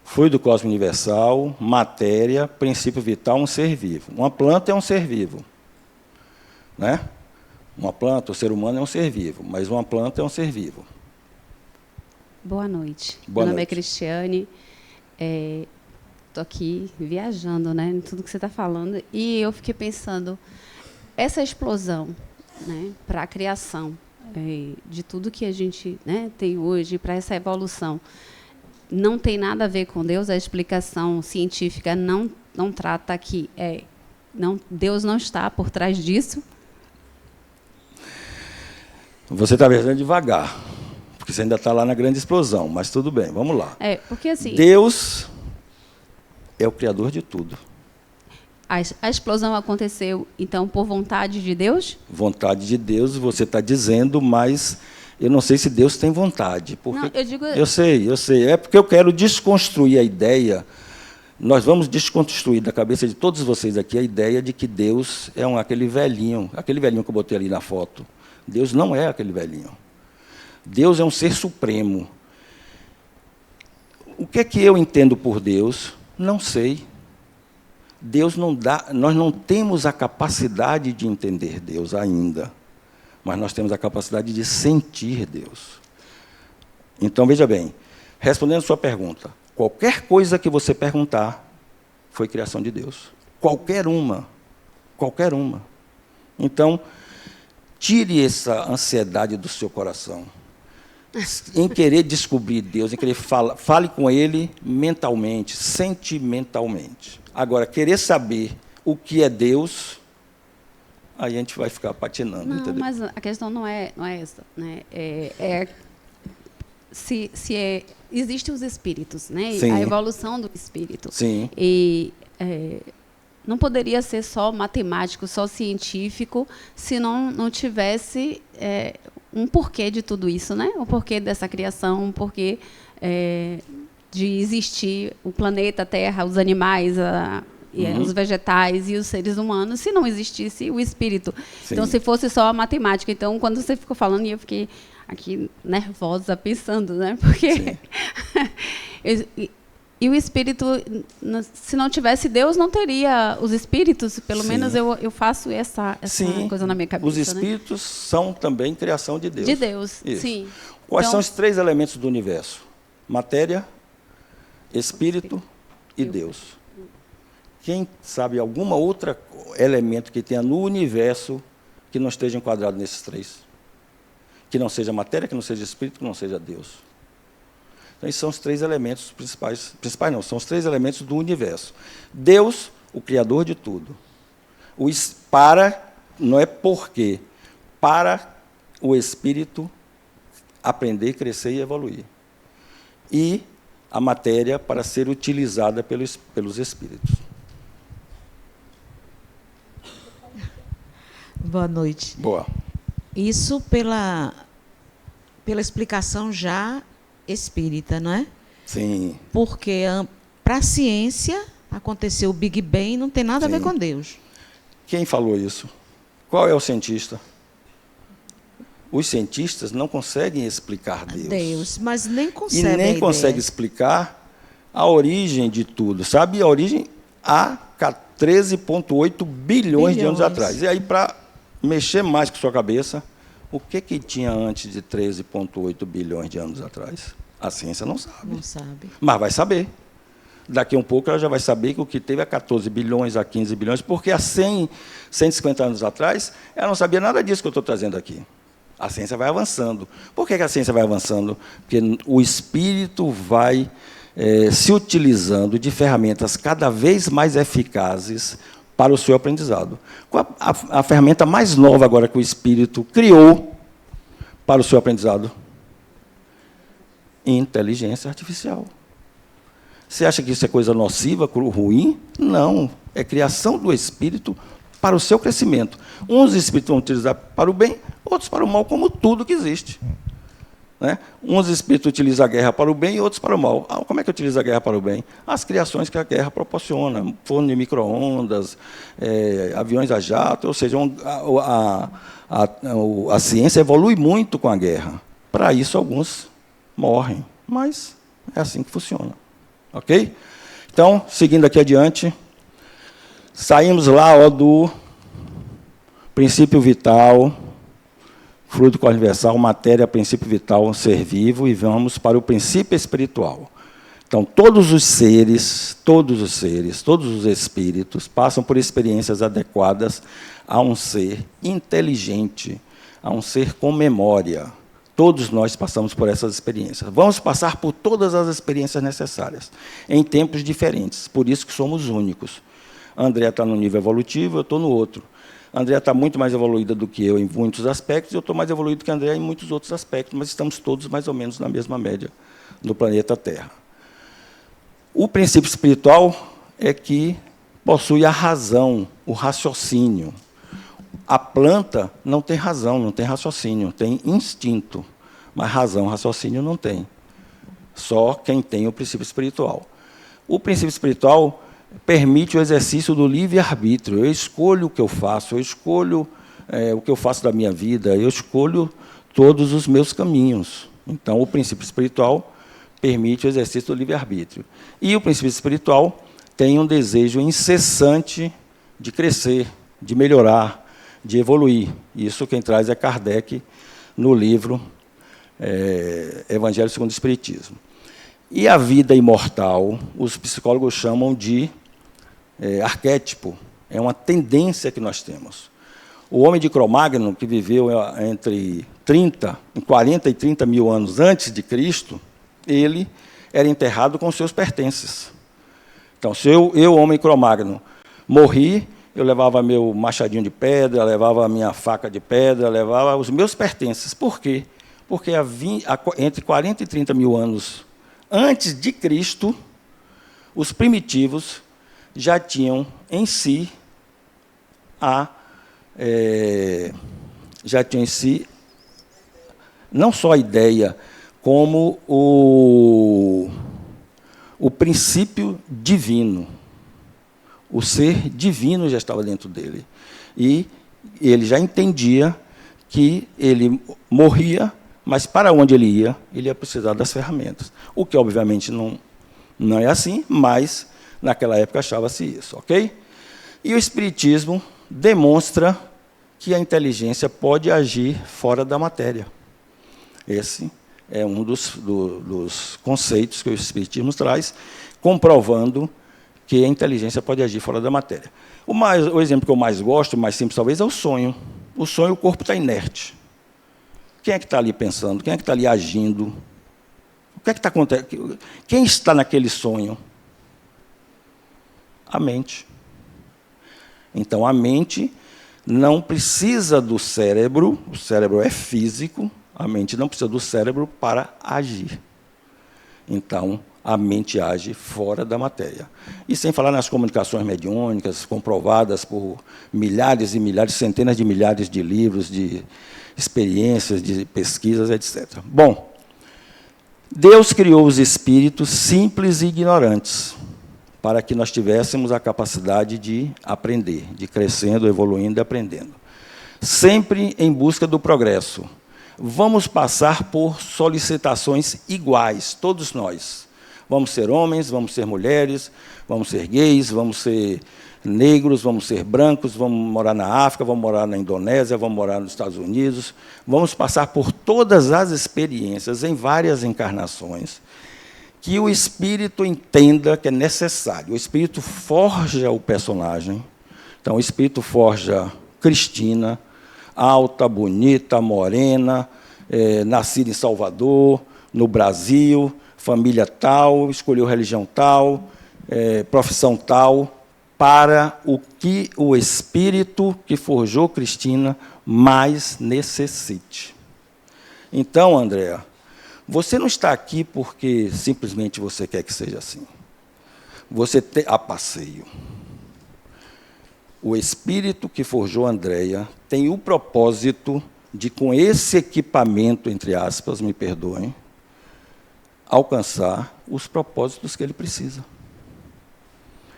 fluido cósmico universal, matéria, princípio vital, um ser vivo. Uma planta é um ser vivo, né? Uma planta, o ser humano é um ser vivo, mas uma planta é um ser vivo. Boa noite. Boa Meu nome é noite. Cristiane. Estou aqui viajando, né, em tudo que você está falando, e eu fiquei pensando, essa explosão, né, para a criação de tudo que a gente, né, tem hoje, para essa evolução, não tem nada a ver com Deus? A explicação científica não trata que Deus não está por trás disso? Você está viajando devagar, porque você ainda está lá na grande explosão, mas tudo bem, vamos lá. Porque assim... Deus é o criador de tudo. A explosão aconteceu, então, por vontade de Deus? Vontade de Deus, você está dizendo, mas eu não sei se Deus tem vontade. Porque Não, eu digo... Eu sei. É porque eu quero desconstruir a ideia. Nós vamos desconstruir da cabeça de todos vocês aqui a ideia de que Deus é aquele velhinho que eu botei ali na foto. Deus não é aquele velhinho. Deus é um ser supremo. O que é que eu entendo por Deus? Não sei. Deus não dá, nós não temos a capacidade de entender Deus ainda, mas nós temos a capacidade de sentir Deus. Então, veja bem, respondendo a sua pergunta, qualquer coisa que você perguntar foi criação de Deus. Qualquer uma. Qualquer uma. Então, tire essa ansiedade do seu coração. Em querer descobrir Deus, em querer fale com Ele mentalmente, sentimentalmente. Agora, querer saber o que é Deus, aí a gente vai ficar patinando, não, entendeu? Mas a questão não é essa, né? Existem os espíritos, né? Sim. A evolução do espírito. Sim. E não poderia ser só matemático, só científico, se não tivesse um porquê de tudo isso, né? O porquê dessa criação, um porquê de existir o planeta Terra, os animais, os vegetais e os seres humanos, se não existisse o espírito. Sim. Então, se fosse só a matemática. Então, quando você ficou falando, eu fiquei aqui nervosa, pensando, né? Porque... E o espírito, se não tivesse Deus, não teria os espíritos. Pelo Sim. menos eu faço essa coisa na minha cabeça. Os espíritos, né, são também criação de Deus. De Deus, Isso. sim. Quais Então, são os 3 elementos do universo? Matéria, espírito e Deus. Quem sabe alguma outra elemento que tenha no universo que não esteja enquadrado nesses 3? Que não seja matéria, que não seja espírito, que não seja Deus. Então, esses são os 3 elementos principais. Principais não, são os 3 elementos do universo. Deus, o criador de tudo. Não é porque, para o espírito aprender, crescer e evoluir. E a matéria para ser utilizada pelos espíritos. Boa noite. Boa. Isso pela explicação já espírita, não é? Sim. Porque para a ciência aconteceu o Big Bang e não tem nada a ver com Deus. Quem falou isso? Qual é o cientista? Os cientistas não conseguem explicar Deus. Mas nem E conseguem. nem conseguem explicar a origem de tudo. Sabe a origem? Há 13,8 bilhões de anos atrás. E aí, para mexer mais com sua cabeça, o que tinha antes de 13,8 bilhões de anos atrás? A ciência não sabe. Não sabe. Mas vai saber. Daqui a um pouco ela já vai saber que o que teve há 14 bilhões, há 15 bilhões, porque há 100, 150 anos atrás, ela não sabia nada disso que eu estou trazendo aqui. A ciência vai avançando. Por que a ciência vai avançando? Porque o espírito vai se utilizando de ferramentas cada vez mais eficazes para o seu aprendizado. Qual a ferramenta mais nova agora que o espírito criou para o seu aprendizado? Inteligência artificial. Você acha que isso é coisa nociva, ruim? Não. É criação do espírito para o seu crescimento. Uns espíritos vão utilizar para o bem, outros para o mal, como tudo que existe. Né? Uns espíritos utilizam a guerra para o bem e outros para o mal. Como é que utiliza a guerra para o bem? As criações que a guerra proporciona, forno de micro-ondas, aviões a jato, ou seja, a ciência evolui muito com a guerra. Para isso, alguns morrem, mas é assim que funciona. Ok? Então, seguindo aqui adiante, saímos lá do princípio vital, fluido universal, matéria, princípio vital, ser vivo, e vamos para o princípio espiritual. Então, todos os seres, todos os espíritos passam por experiências adequadas a um ser inteligente, a um ser com memória. Todos nós passamos por essas experiências. Vamos passar por todas as experiências necessárias, em tempos diferentes, por isso que somos únicos. André está no nível evolutivo, eu estou no outro. André está muito mais evoluída do que eu em muitos aspectos, e eu estou mais evoluído que André em muitos outros aspectos, mas estamos todos mais ou menos na mesma média no planeta Terra. O princípio espiritual é que possui a razão, o raciocínio. A planta não tem razão, não tem raciocínio, tem instinto, mas razão, raciocínio não tem. Só quem tem o princípio espiritual. O princípio espiritual permite o exercício do livre-arbítrio. Eu escolho o que eu faço, eu escolho o que eu faço da minha vida, eu escolho todos os meus caminhos. Então, o princípio espiritual permite o exercício do livre-arbítrio. E o princípio espiritual tem um desejo incessante de crescer, de melhorar, de evoluir. Isso quem traz é Kardec no livro Evangelho segundo o Espiritismo. E a vida imortal, os psicólogos chamam de arquétipo, é uma tendência que nós temos. O homem de Cro-Magnon, que viveu entre 40 e 30 mil anos antes de Cristo, ele era enterrado com seus pertences. Então, se eu homem Cro-Magnon, morri, eu levava meu machadinho de pedra, levava a minha faca de pedra, levava os meus pertences. Por quê? Porque entre 40 e 30 mil anos antes de Cristo, os primitivos já tinham em si não só a ideia, como o princípio divino. O ser divino já estava dentro dele. E ele já entendia que ele morria, mas para onde ele ia precisar das ferramentas. O que, obviamente, não é assim, mas naquela época achava-se isso, ok? E o Espiritismo demonstra que a inteligência pode agir fora da matéria. Esse é um dos conceitos que o Espiritismo traz, comprovando que a inteligência pode agir fora da matéria. O exemplo que eu mais gosto, mais simples talvez, é o sonho. O sonho, o corpo está inerte. Quem é que está ali pensando? Quem é que está ali agindo? O que é que está acontecendo? Quem está naquele sonho? A mente. Então, a mente não precisa do cérebro, o cérebro é físico, a mente não precisa do cérebro para agir. Então, a mente age fora da matéria. E sem falar nas comunicações mediúnicas, comprovadas por milhares e milhares, centenas de milhares de livros, de experiências, de pesquisas, etc. Bom, Deus criou os espíritos simples e ignorantes, para que nós tivéssemos a capacidade de aprender, de ir crescendo, evoluindo e aprendendo. Sempre em busca do progresso. Vamos passar por solicitações iguais, todos nós. Vamos ser homens, vamos ser mulheres, vamos ser gays, vamos ser negros, vamos ser brancos, vamos morar na África, vamos morar na Indonésia, vamos morar nos Estados Unidos. Vamos passar por todas as experiências, em várias encarnações, que o espírito entenda que é necessário. O espírito forja o personagem. Então, o espírito forja Cristina, alta, bonita, morena, nascida em Salvador, no Brasil, família tal, escolheu religião tal, profissão tal, para o que o espírito que forjou Cristina mais necessite. Então, Andréa, você não está aqui porque simplesmente você quer que seja assim. Você tem a passeio. O espírito que forjou Andréa tem o propósito de, com esse equipamento, entre aspas, me perdoem, alcançar os propósitos que ele precisa.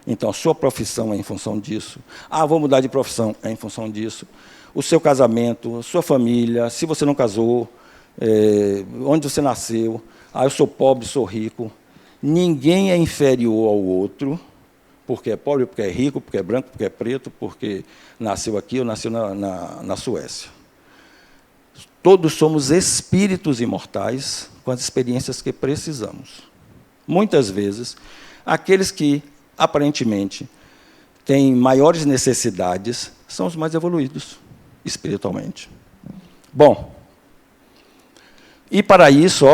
Então, a sua profissão é em função disso. Ah, vou mudar de profissão, é em função disso. O seu casamento, a sua família, se você não casou, onde você nasceu. Ah, eu sou pobre, sou rico. Ninguém é inferior ao outro, porque é pobre, porque é rico, porque é branco, porque é preto, porque nasceu aqui ou nasceu na Suécia. Todos somos espíritos imortais com as experiências que precisamos. Muitas vezes, aqueles que, aparentemente, têm maiores necessidades são os mais evoluídos espiritualmente. Bom, e para isso,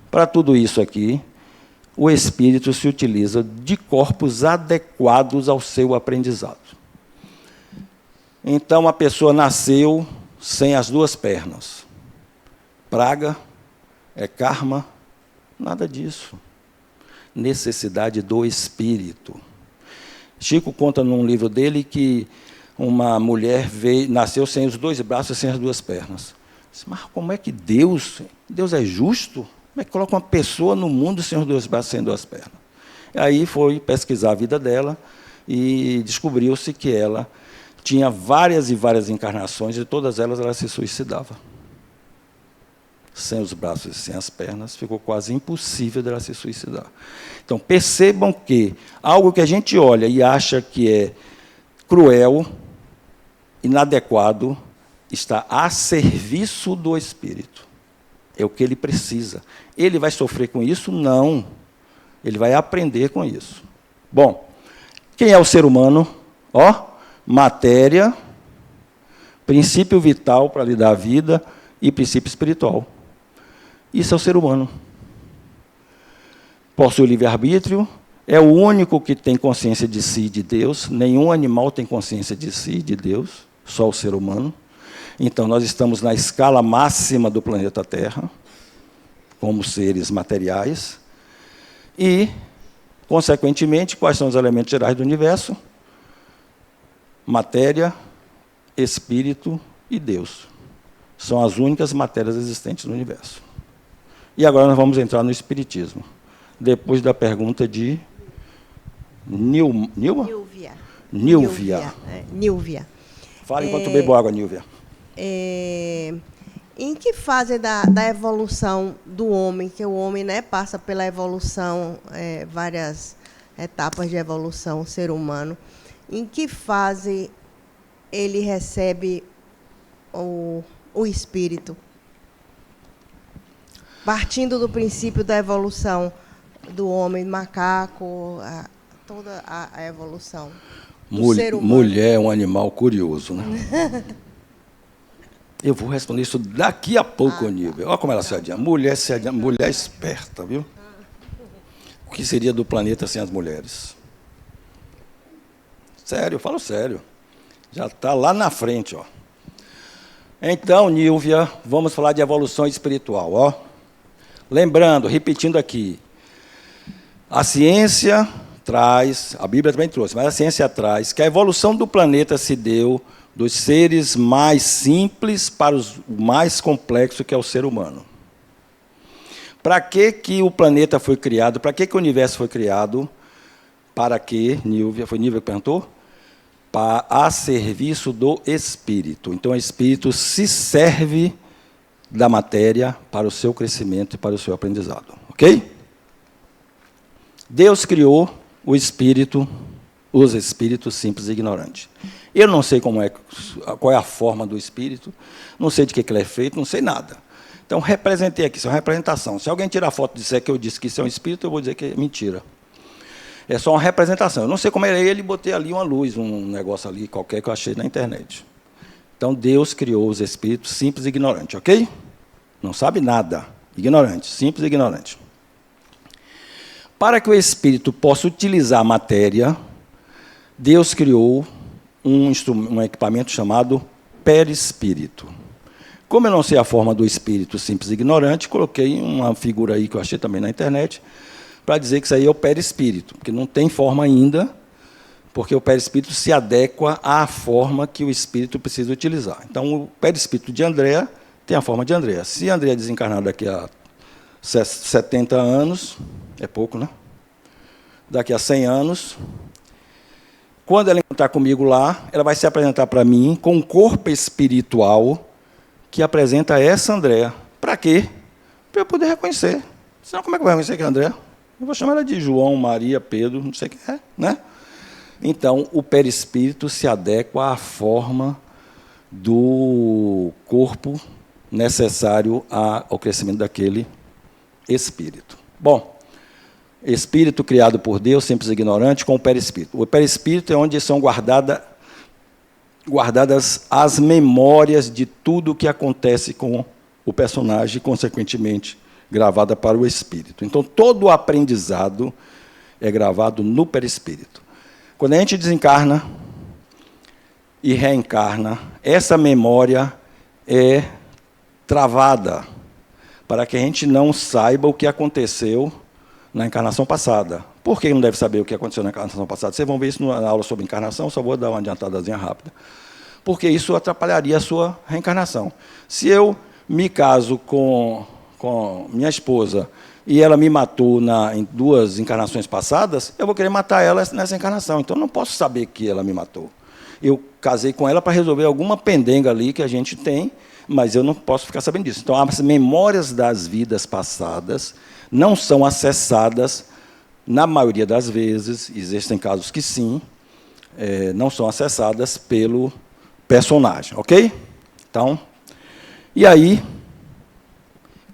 para tudo isso aqui, o espírito se utiliza de corpos adequados ao seu aprendizado. Então, a pessoa nasceu sem as duas pernas. Praga, é karma, nada disso. Necessidade do espírito. Chico conta num livro dele que uma mulher nasceu sem os dois braços e sem as duas pernas. Mas como é que Deus é justo? Como é que coloca uma pessoa no mundo sem os dois braços e sem duas pernas? Aí foi pesquisar a vida dela e descobriu-se que ela tinha várias e várias encarnações e todas elas ela se suicidava. Sem os braços e sem as pernas, ficou quase impossível dela se suicidar. Então, percebam que algo que a gente olha e acha que é cruel, inadequado, está a serviço do espírito. É o que ele precisa. Ele vai sofrer com isso? Não. Ele vai aprender com isso. Bom, quem é o ser humano? Matéria, princípio vital para lhe dar a vida e princípio espiritual. Isso é o ser humano. Possui o livre-arbítrio, é o único que tem consciência de si e de Deus. Nenhum animal tem consciência de si e de Deus, só o ser humano. Então, nós estamos na escala máxima do planeta Terra, como seres materiais. E, consequentemente, quais são os elementos gerais do universo? Matéria, espírito e Deus. São as únicas matérias existentes no universo. E agora nós vamos entrar no espiritismo. Depois da pergunta de Nilvia. Nilvia. Fala enquanto bebo água, Nilvia. Em que fase da evolução do homem, que o homem, né, passa pela evolução, várias etapas de evolução, o ser humano, em que fase ele recebe o espírito? Partindo do princípio da evolução do homem, macaco, toda a evolução do ser humano. Mulher é um animal curioso, né? Eu vou responder isso daqui a pouco, Nilvia. Olha como ela se adianta. Mulher esperta, viu? O que seria do planeta sem as mulheres? Sério, eu falo sério. Já está lá na frente, ó. Então, Nilvia, vamos falar de evolução espiritual, ó. Lembrando, repetindo aqui, a ciência traz, a Bíblia também trouxe, mas a ciência traz que a evolução do planeta se deu dos seres mais simples para o mais complexo, que é o ser humano. Para que o planeta foi criado? Para que o universo foi criado? Para que, Nilvia, foi Nilvia que perguntou? A serviço do espírito. Então, o espírito se serve da matéria para o seu crescimento e para o seu aprendizado. Ok? Deus criou o espírito, os espíritos simples e ignorantes. Eu não sei qual é a forma do espírito, não sei de que ele é feito, não sei nada. Então, representei aqui, isso é uma representação. Se alguém tirar foto e disser que eu disse que isso é um espírito, eu vou dizer que é mentira. É só uma representação. Eu não sei como é ele, botei ali uma luz, um negócio ali qualquer que eu achei na internet. Então, Deus criou os espíritos simples e ignorantes, ok? Não sabe nada. Ignorante, simples e ignorante. Para que o espírito possa utilizar a matéria, Deus criou um equipamento chamado perispírito. Como eu não sei a forma do espírito simples e ignorante, coloquei uma figura aí que eu achei também na internet, para dizer que isso aí é o perispírito, porque não tem forma ainda, porque o perispírito se adequa à forma que o espírito precisa utilizar. Então, o perispírito de Andréa tem a forma de Andréa. Se Andréa desencarnar daqui a 70 anos, é pouco, né? Daqui a 100 anos, quando ela encontrar comigo lá, ela vai se apresentar para mim com um corpo espiritual que apresenta essa Andréa. Para quê? Para eu poder reconhecer. Senão, como é que eu vou reconhecer que é Andréa? Eu vou chamar ela de João, Maria, Pedro, não sei o que é, né? Então, o perispírito se adequa à forma do corpo necessário ao crescimento daquele espírito. Bom, espírito criado por Deus, simples e ignorante, com o perispírito. O perispírito é onde são guardadas as memórias de tudo o que acontece com o personagem, e, consequentemente, gravada para o espírito. Então, todo o aprendizado é gravado no perispírito. Quando a gente desencarna e reencarna, essa memória é travada para que a gente não saiba o que aconteceu na encarnação passada. Por que não deve saber o que aconteceu na encarnação passada? Vocês vão ver isso na aula sobre encarnação, só vou dar uma adiantadazinha rápida. Porque isso atrapalharia a sua reencarnação. Se eu me caso com minha esposa e ela me matou em 2 encarnações passadas, eu vou querer matar ela nessa encarnação. Então, eu não posso saber que ela me matou. Eu casei com ela para resolver alguma pendenga ali que a gente tem, mas eu não posso ficar sabendo disso. Então, as memórias das vidas passadas não são acessadas, na maioria das vezes, existem casos que sim, não são acessadas pelo personagem, ok? Então, e aí,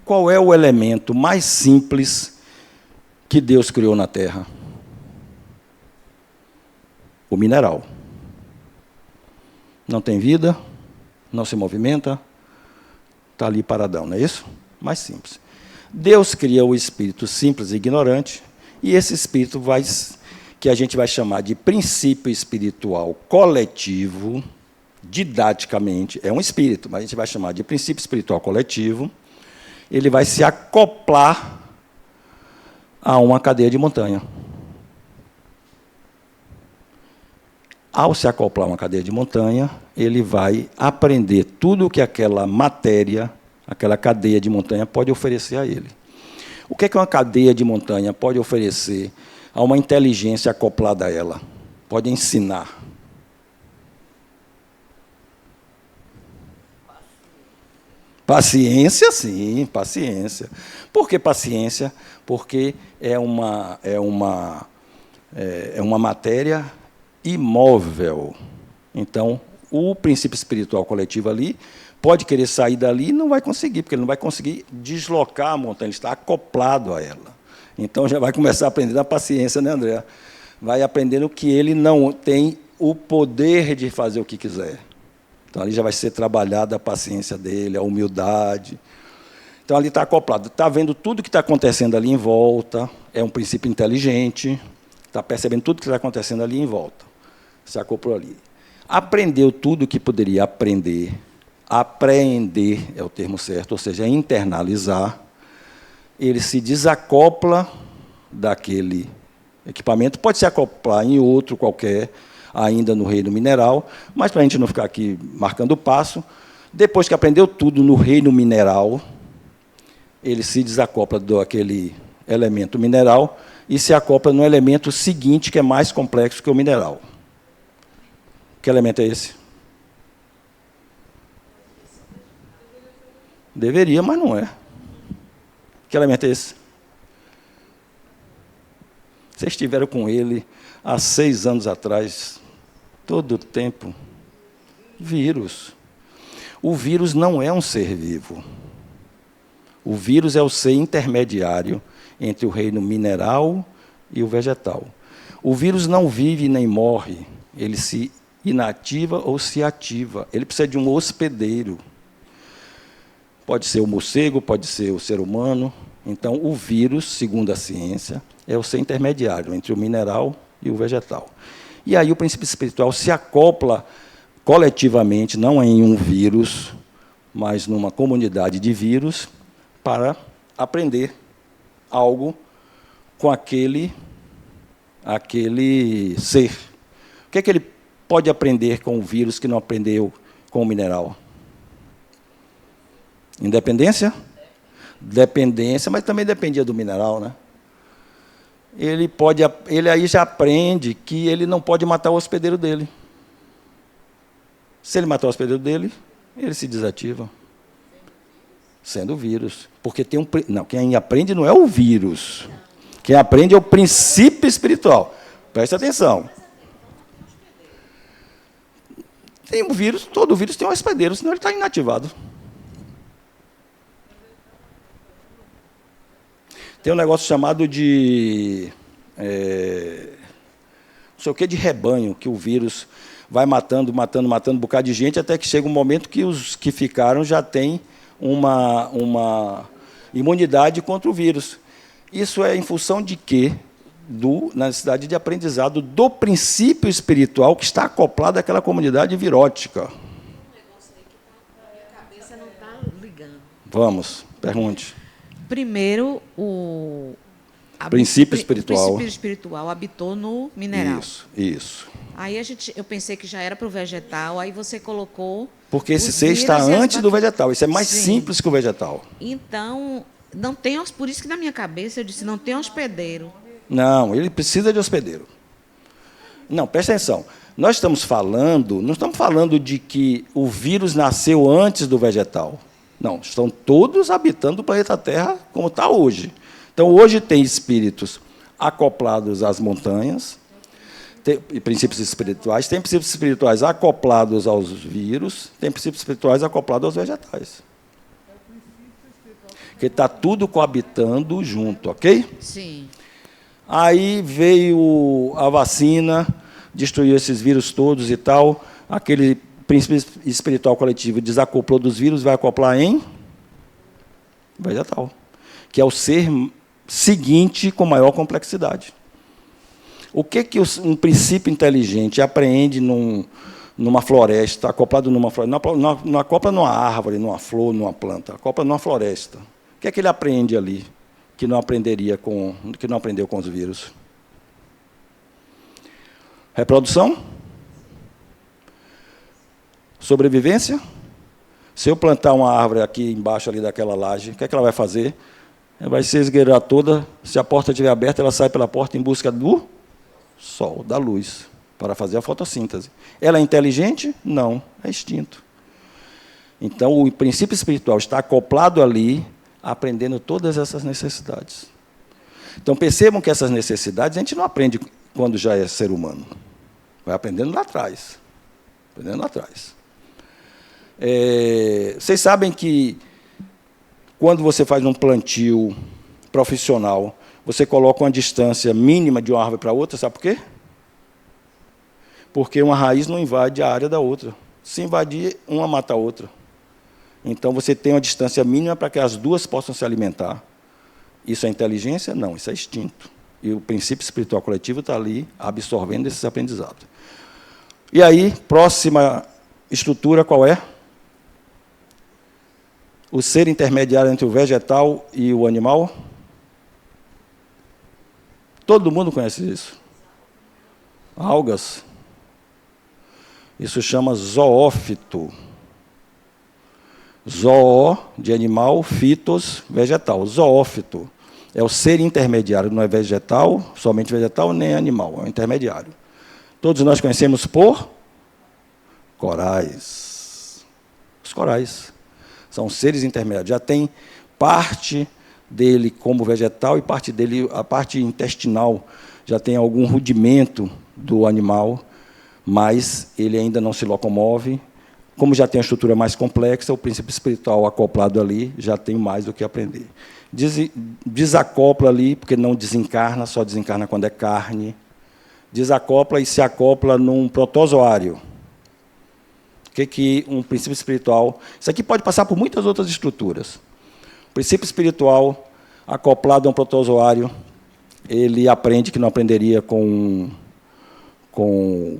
qual é o elemento mais simples que Deus criou na Terra? O mineral. Não tem vida, não se movimenta, está ali paradão, não é isso? Mais simples. Deus cria o espírito simples e ignorante, e esse espírito que a gente vai chamar de princípio espiritual coletivo, didaticamente, é um espírito, mas a gente vai chamar de princípio espiritual coletivo, ele vai se acoplar a uma cadeia de montanha. Ao se acoplar a uma cadeia de montanha, ele vai aprender tudo o que aquela matéria, aquela cadeia de montanha pode oferecer a ele. O que é que uma cadeia de montanha pode oferecer a uma inteligência acoplada a ela? Pode ensinar. Paciência, sim, paciência. Por que paciência? Porque é uma matéria imóvel. Então, o princípio espiritual coletivo ali pode querer sair dali e não vai conseguir, porque ele não vai conseguir deslocar a montanha, ele está acoplado a ela. Então, já vai começar a aprender a paciência, né, André? Vai aprendendo que ele não tem o poder de fazer o que quiser. Então, ali já vai ser trabalhada a paciência dele, a humildade. Então, ali está acoplado. Está vendo tudo que está acontecendo ali em volta, é um princípio inteligente, está percebendo tudo que está acontecendo ali em volta. Se acoplou ali. Aprendeu tudo o que poderia aprender. Apreender é o termo certo, ou seja, internalizar. Ele se desacopla daquele equipamento, pode se acoplar em outro qualquer, ainda no reino mineral, mas para a gente não ficar aqui marcando o passo, depois que aprendeu tudo no reino mineral, ele se desacopla daquele elemento mineral e se acopla no elemento seguinte, que é mais complexo que o mineral. Que elemento é esse? Deveria, mas não é. Que elemento é esse? Vocês estiveram com ele há 6 anos atrás, todo o tempo. Vírus. O vírus não é um ser vivo. O vírus é o ser intermediário entre o reino mineral e o vegetal. O vírus não vive nem morre, ele se inativa ou se ativa. Ele precisa de um hospedeiro. Pode ser o morcego, pode ser o ser humano. Então, o vírus, segundo a ciência, é o ser intermediário entre o mineral e o vegetal. E aí o princípio espiritual se acopla coletivamente, não em um vírus, mas numa comunidade de vírus, para aprender algo com aquele ser. O que é que ele pode aprender com o vírus que não aprendeu com o mineral? Independência? Dependência, mas também dependia do mineral, né? Ele aí já aprende que ele não pode matar o hospedeiro dele. Se ele matar o hospedeiro dele, ele se desativa. Sendo o vírus. Porque tem não, quem aprende não é o vírus. Quem aprende é o princípio espiritual. Preste atenção. Tem um vírus, todo vírus tem um hospedeiro, senão ele está inativado. Tem um negócio chamado de não sei o que, de rebanho, que o vírus vai matando um bocado de gente, até que chega um momento que os que ficaram já têm uma imunidade contra o vírus. Isso é em função de quê? Na necessidade de aprendizado do princípio espiritual que está acoplado àquela comunidade virótica. A cabeça não está ligando. Vamos, pergunte. Primeiro, o princípio espiritual. O princípio espiritual habitou no mineral. Isso. Aí eu pensei que já era para o vegetal, aí você colocou... Porque esse ser está antes do vegetal. Isso é mais simples que o vegetal. Então, não tem... Por isso que na minha cabeça eu disse, não tem hospedeiro. Não, ele precisa de hospedeiro. Não, presta atenção. Não estamos falando de que o vírus nasceu antes do vegetal. Não, estão todos habitando o planeta Terra como está hoje. Então, hoje tem espíritos acoplados às montanhas, tem princípios espirituais, tem princípios espirituais acoplados aos vírus, tem princípios espirituais acoplados aos vegetais. Porque está tudo coabitando junto, ok? Sim. Aí veio a vacina, destruiu esses vírus todos e tal, aquele princípio espiritual coletivo desacoplou dos vírus, vai acoplar em vegetal, que é o ser seguinte com maior complexidade. O que um princípio inteligente apreende numa floresta, acoplado numa floresta, não acopla numa árvore, numa flor, numa planta, acopla numa floresta. O que é que ele aprende ali que não aprendeu com os vírus? Reprodução? Sobrevivência? Se eu plantar uma árvore aqui embaixo ali daquela laje, o que é que ela vai fazer? Ela vai se esgueirar toda, se a porta estiver aberta, ela sai pela porta em busca do sol, da luz, para fazer a fotossíntese. Ela é inteligente? Não, é instinto. Então, o princípio espiritual está acoplado ali, aprendendo todas essas necessidades. Então, percebam que essas necessidades a gente não aprende quando já é ser humano. Vai aprendendo lá atrás. Aprendendo lá atrás. Vocês sabem que, quando você faz um plantio profissional, você coloca uma distância mínima de uma árvore para outra, sabe por quê? Porque uma raiz não invade a área da outra. Se invadir, uma mata a outra. Então, você tem uma distância mínima para que as duas possam se alimentar. Isso é inteligência? Não, isso é instinto. E o princípio espiritual coletivo está ali, absorvendo esses aprendizados. E aí, próxima estrutura, qual é? O ser intermediário entre o vegetal e o animal. Todo mundo conhece isso. Algas. Isso chama zoófito. Zoó, de animal, fitos, vegetal. Zoófito é o ser intermediário, não é vegetal, somente vegetal, nem animal, é o intermediário. Todos nós conhecemos por corais. Os corais são seres intermediários. Já tem parte dele como vegetal e parte dele, a parte intestinal, já tem algum rudimento do animal, mas ele ainda não se locomove. Como já tem a estrutura mais complexa, o princípio espiritual acoplado ali já tem mais do que aprender. Desacopla ali, porque não desencarna, só desencarna quando é carne. Desacopla e se acopla num protozoário. que um princípio espiritual... Isso aqui pode passar por muitas outras estruturas. O princípio espiritual, acoplado a um protozoário, ele aprende que não aprenderia com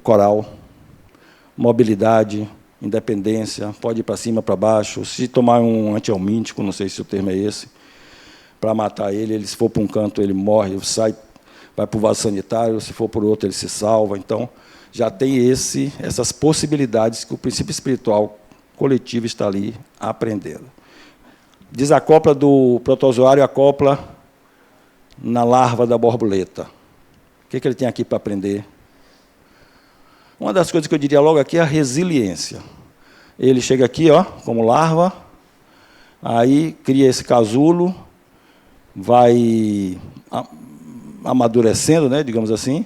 coral, mobilidade, independência, pode ir para cima, para baixo. Se tomar um antihelmíntico, não sei se o termo é esse, para matar ele, se for para um canto, ele morre, sai, vai para o vaso sanitário, se for por outro, ele se salva. Então, já tem essas possibilidades que o princípio espiritual coletivo está ali aprendendo. Desacopla do protozoário, acopla na larva da borboleta. O que ele tem aqui para aprender? Uma das coisas que eu diria logo aqui é a resiliência. Ele chega aqui, ó, como larva, aí cria esse casulo, vai amadurecendo, né, digamos assim,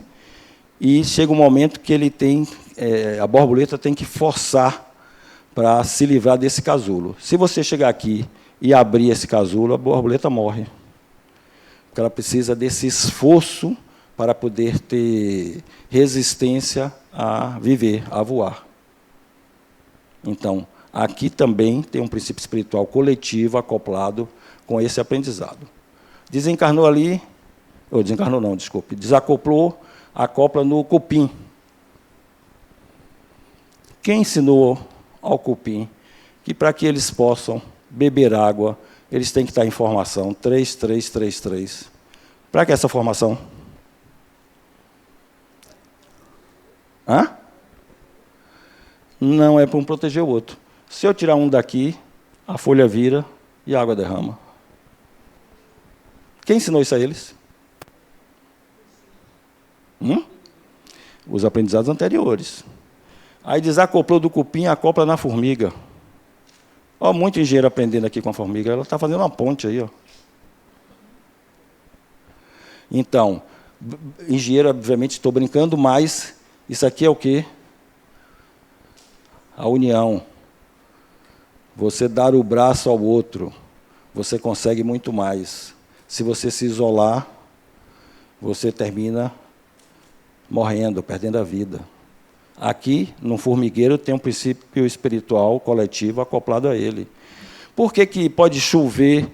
e chega um momento que ele tem, a borboleta tem que forçar para se livrar desse casulo. Se você chegar aqui e abrir esse casulo, a borboleta morre. Porque ela precisa desse esforço para poder ter resistência a viver, a voar. Então, aqui também tem um princípio espiritual coletivo acoplado com esse aprendizado. Desencarnou ali, ou desencarnou não, desculpe, desacoplou, acopla no cupim. Quem ensinou ao cupim que para que eles possam beber água, eles têm que estar em formação 3-3-3-3. Para que essa formação? Hã? Não é para um proteger o outro. Se eu tirar um daqui, a folha vira e a água derrama. Quem ensinou isso a eles? Os aprendizados anteriores. Aí desacoplou do cupim, acopla na formiga. Ó, muito engenheiro aprendendo aqui com a formiga. Ela está fazendo uma ponte aí, ó. Então, engenheiro, obviamente, estou brincando, mas isso aqui é o quê? A união. Você dar o braço ao outro, você consegue muito mais. Se você se isolar, você termina morrendo, perdendo a vida. Aqui, no formigueiro, tem um princípio espiritual coletivo acoplado a ele. Por que pode chover,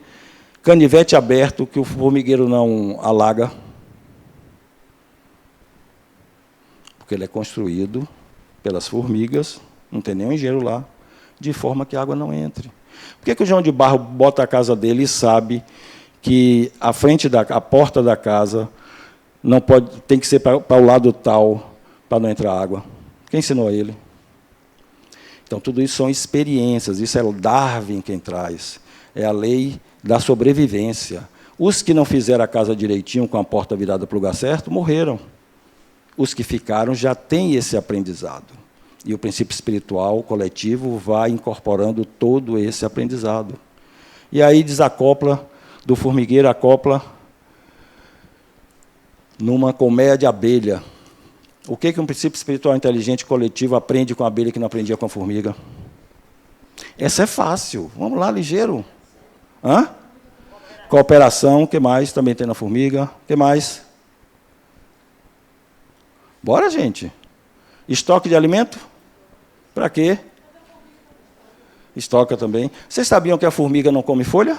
canivete aberto, que o formigueiro não alaga? Porque ele é construído pelas formigas, não tem nenhum engenheiro lá, de forma que a água não entre. Por que o João de Barro bota a casa dele e sabe que a porta da casa não pode, tem que ser para o lado tal, para não entrar água? Quem ensinou a ele? Então, tudo isso são experiências, isso é o Darwin quem traz. É a lei da sobrevivência. Os que não fizeram a casa direitinho, com a porta virada para o lugar certo, morreram. Os que ficaram já têm esse aprendizado. E o princípio espiritual coletivo vai incorporando todo esse aprendizado. E aí desacopla, do formigueiro acopla numa colmeia de abelha. O que um princípio espiritual inteligente coletivo aprende com a abelha que não aprendia com a formiga? Essa é fácil. Vamos lá, ligeiro. Hã? Cooperação, o que mais? Também tem na formiga. O que mais? Bora, gente. Estoque de alimento? Para quê? Estoca também. Vocês sabiam que a formiga não come folha?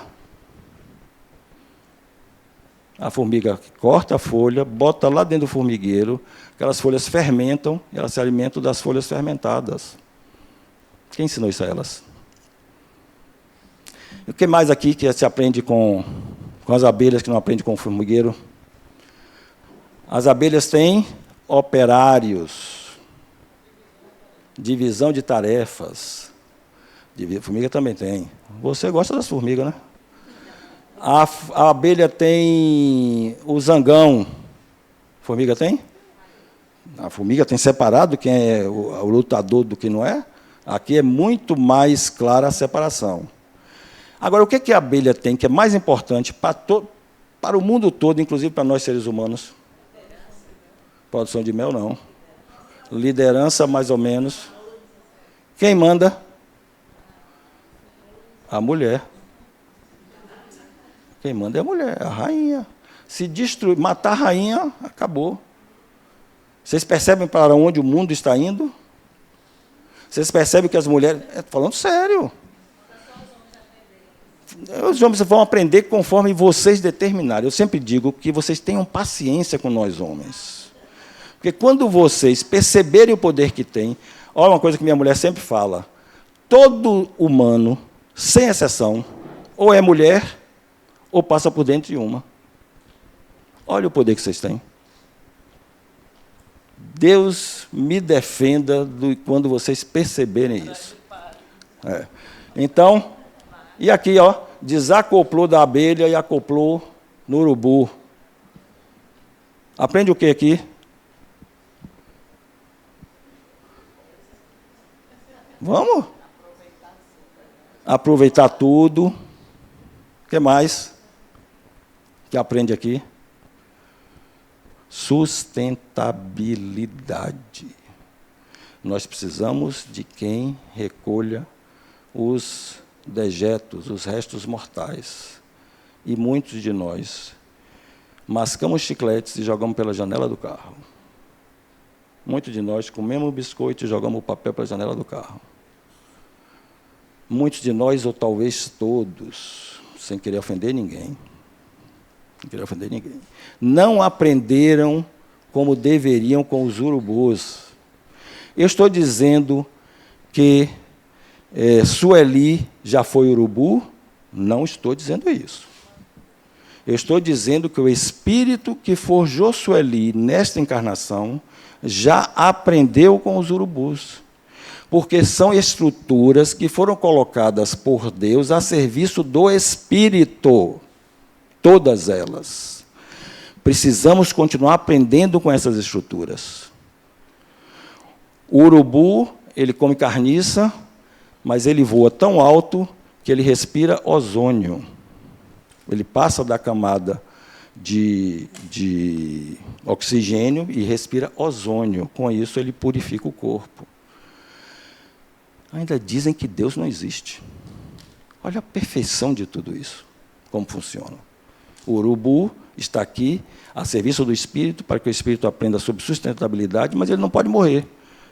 A formiga corta a folha, bota lá dentro do formigueiro, aquelas folhas fermentam, e elas se alimentam das folhas fermentadas. Quem ensinou isso a elas? E o que mais aqui que se aprende com as abelhas que não aprende com o formigueiro? As abelhas têm operários, divisão de tarefas. A formiga também tem. Você gosta das formigas, né? A abelha tem o zangão. A formiga tem? A formiga tem separado quem é o lutador do que não é. Aqui é muito mais clara a separação. Agora, o que a abelha tem que é mais importante para o mundo todo, inclusive para nós seres humanos? Produção de mel, não. Liderança, mais ou menos. Quem manda? A mulher. Quem manda é a mulher, a rainha. Se destruir, matar a rainha, acabou. Vocês percebem para onde o mundo está indo? Vocês percebem que as mulheres... Falando sério. Os homens vão aprender conforme vocês determinarem. Eu sempre digo que vocês tenham paciência com nós, homens. Porque quando vocês perceberem o poder que têm... Olha uma coisa que minha mulher sempre fala. Todo humano, sem exceção, ou é mulher, ou passa por dentro de uma. Olha o poder que vocês têm. Deus me defenda quando vocês perceberem isso. Então, e aqui, ó, desacoplou da abelha e acoplou no urubu. Aprende o que aqui? Vamos? Aproveitar tudo. O que mais que aprende aqui? Sustentabilidade. Nós precisamos de quem recolha os dejetos, os restos mortais. E muitos de nós mascamos chicletes e jogamos pela janela do carro. Muitos de nós comemos biscoito e jogamos o papel pela janela do carro. Muitos de nós, ou talvez todos, sem querer ofender ninguém, não aprenderam como deveriam com os urubus. Eu estou dizendo que Sueli já foi urubu? Não estou dizendo isso. Eu estou dizendo que o espírito que forjou Sueli nesta encarnação já aprendeu com os urubus. Porque são estruturas que foram colocadas por Deus a serviço do espírito. Todas elas. Precisamos continuar aprendendo com essas estruturas. O urubu, ele come carniça, mas ele voa tão alto que ele respira ozônio. Ele passa da camada de oxigênio e respira ozônio. Com isso, ele purifica o corpo. Ainda dizem que Deus não existe. Olha a perfeição de tudo isso, como funciona. O urubu está aqui a serviço do espírito, para que o espírito aprenda sobre sustentabilidade, mas ele não pode morrer.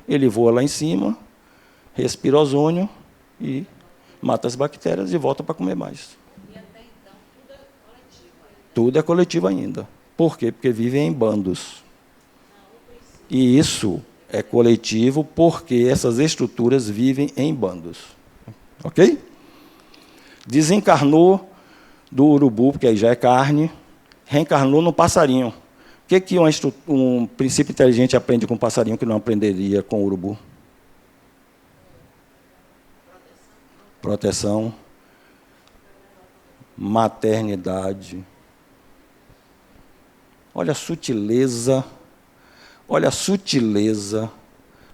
Ele voa lá em cima, respira ozônio e mata as bactérias e volta para comer mais. E até então, tudo é coletivo ainda. Tudo é coletivo ainda. Por quê? Porque vivem em bandos. E isso é coletivo porque essas estruturas vivem em bandos. Ok? Desencarnou do urubu, porque aí já é carne, reencarnou no passarinho. O que um princípio inteligente aprende com um passarinho que não aprenderia com o urubu? Proteção. Maternidade. Olha a sutileza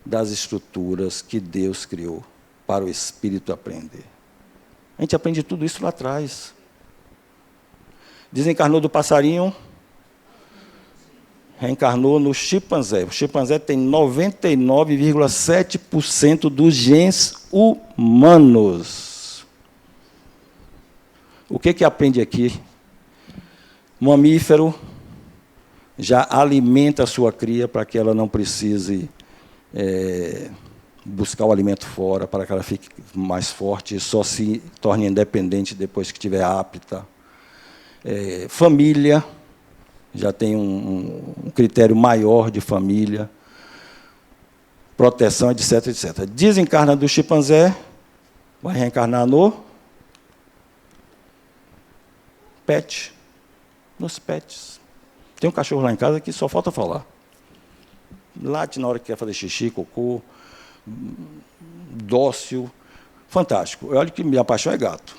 das estruturas que Deus criou para o espírito aprender. A gente aprende tudo isso lá atrás. Desencarnou do passarinho, reencarnou no chimpanzé. O chimpanzé tem 99,7% dos genes humanos. O que aprende aqui? Mamífero já alimenta a sua cria para que ela não precise buscar o alimento fora, para que ela fique mais forte e só se torne independente depois que estiver apta. Família, já tem um critério maior de família, proteção, etc, etc. Desencarna do chimpanzé, vai reencarnar no pet, nos pets. Tem um cachorro lá em casa que só falta falar. Late na hora que quer fazer xixi, cocô, dócil, fantástico. Olha que minha paixão é gato.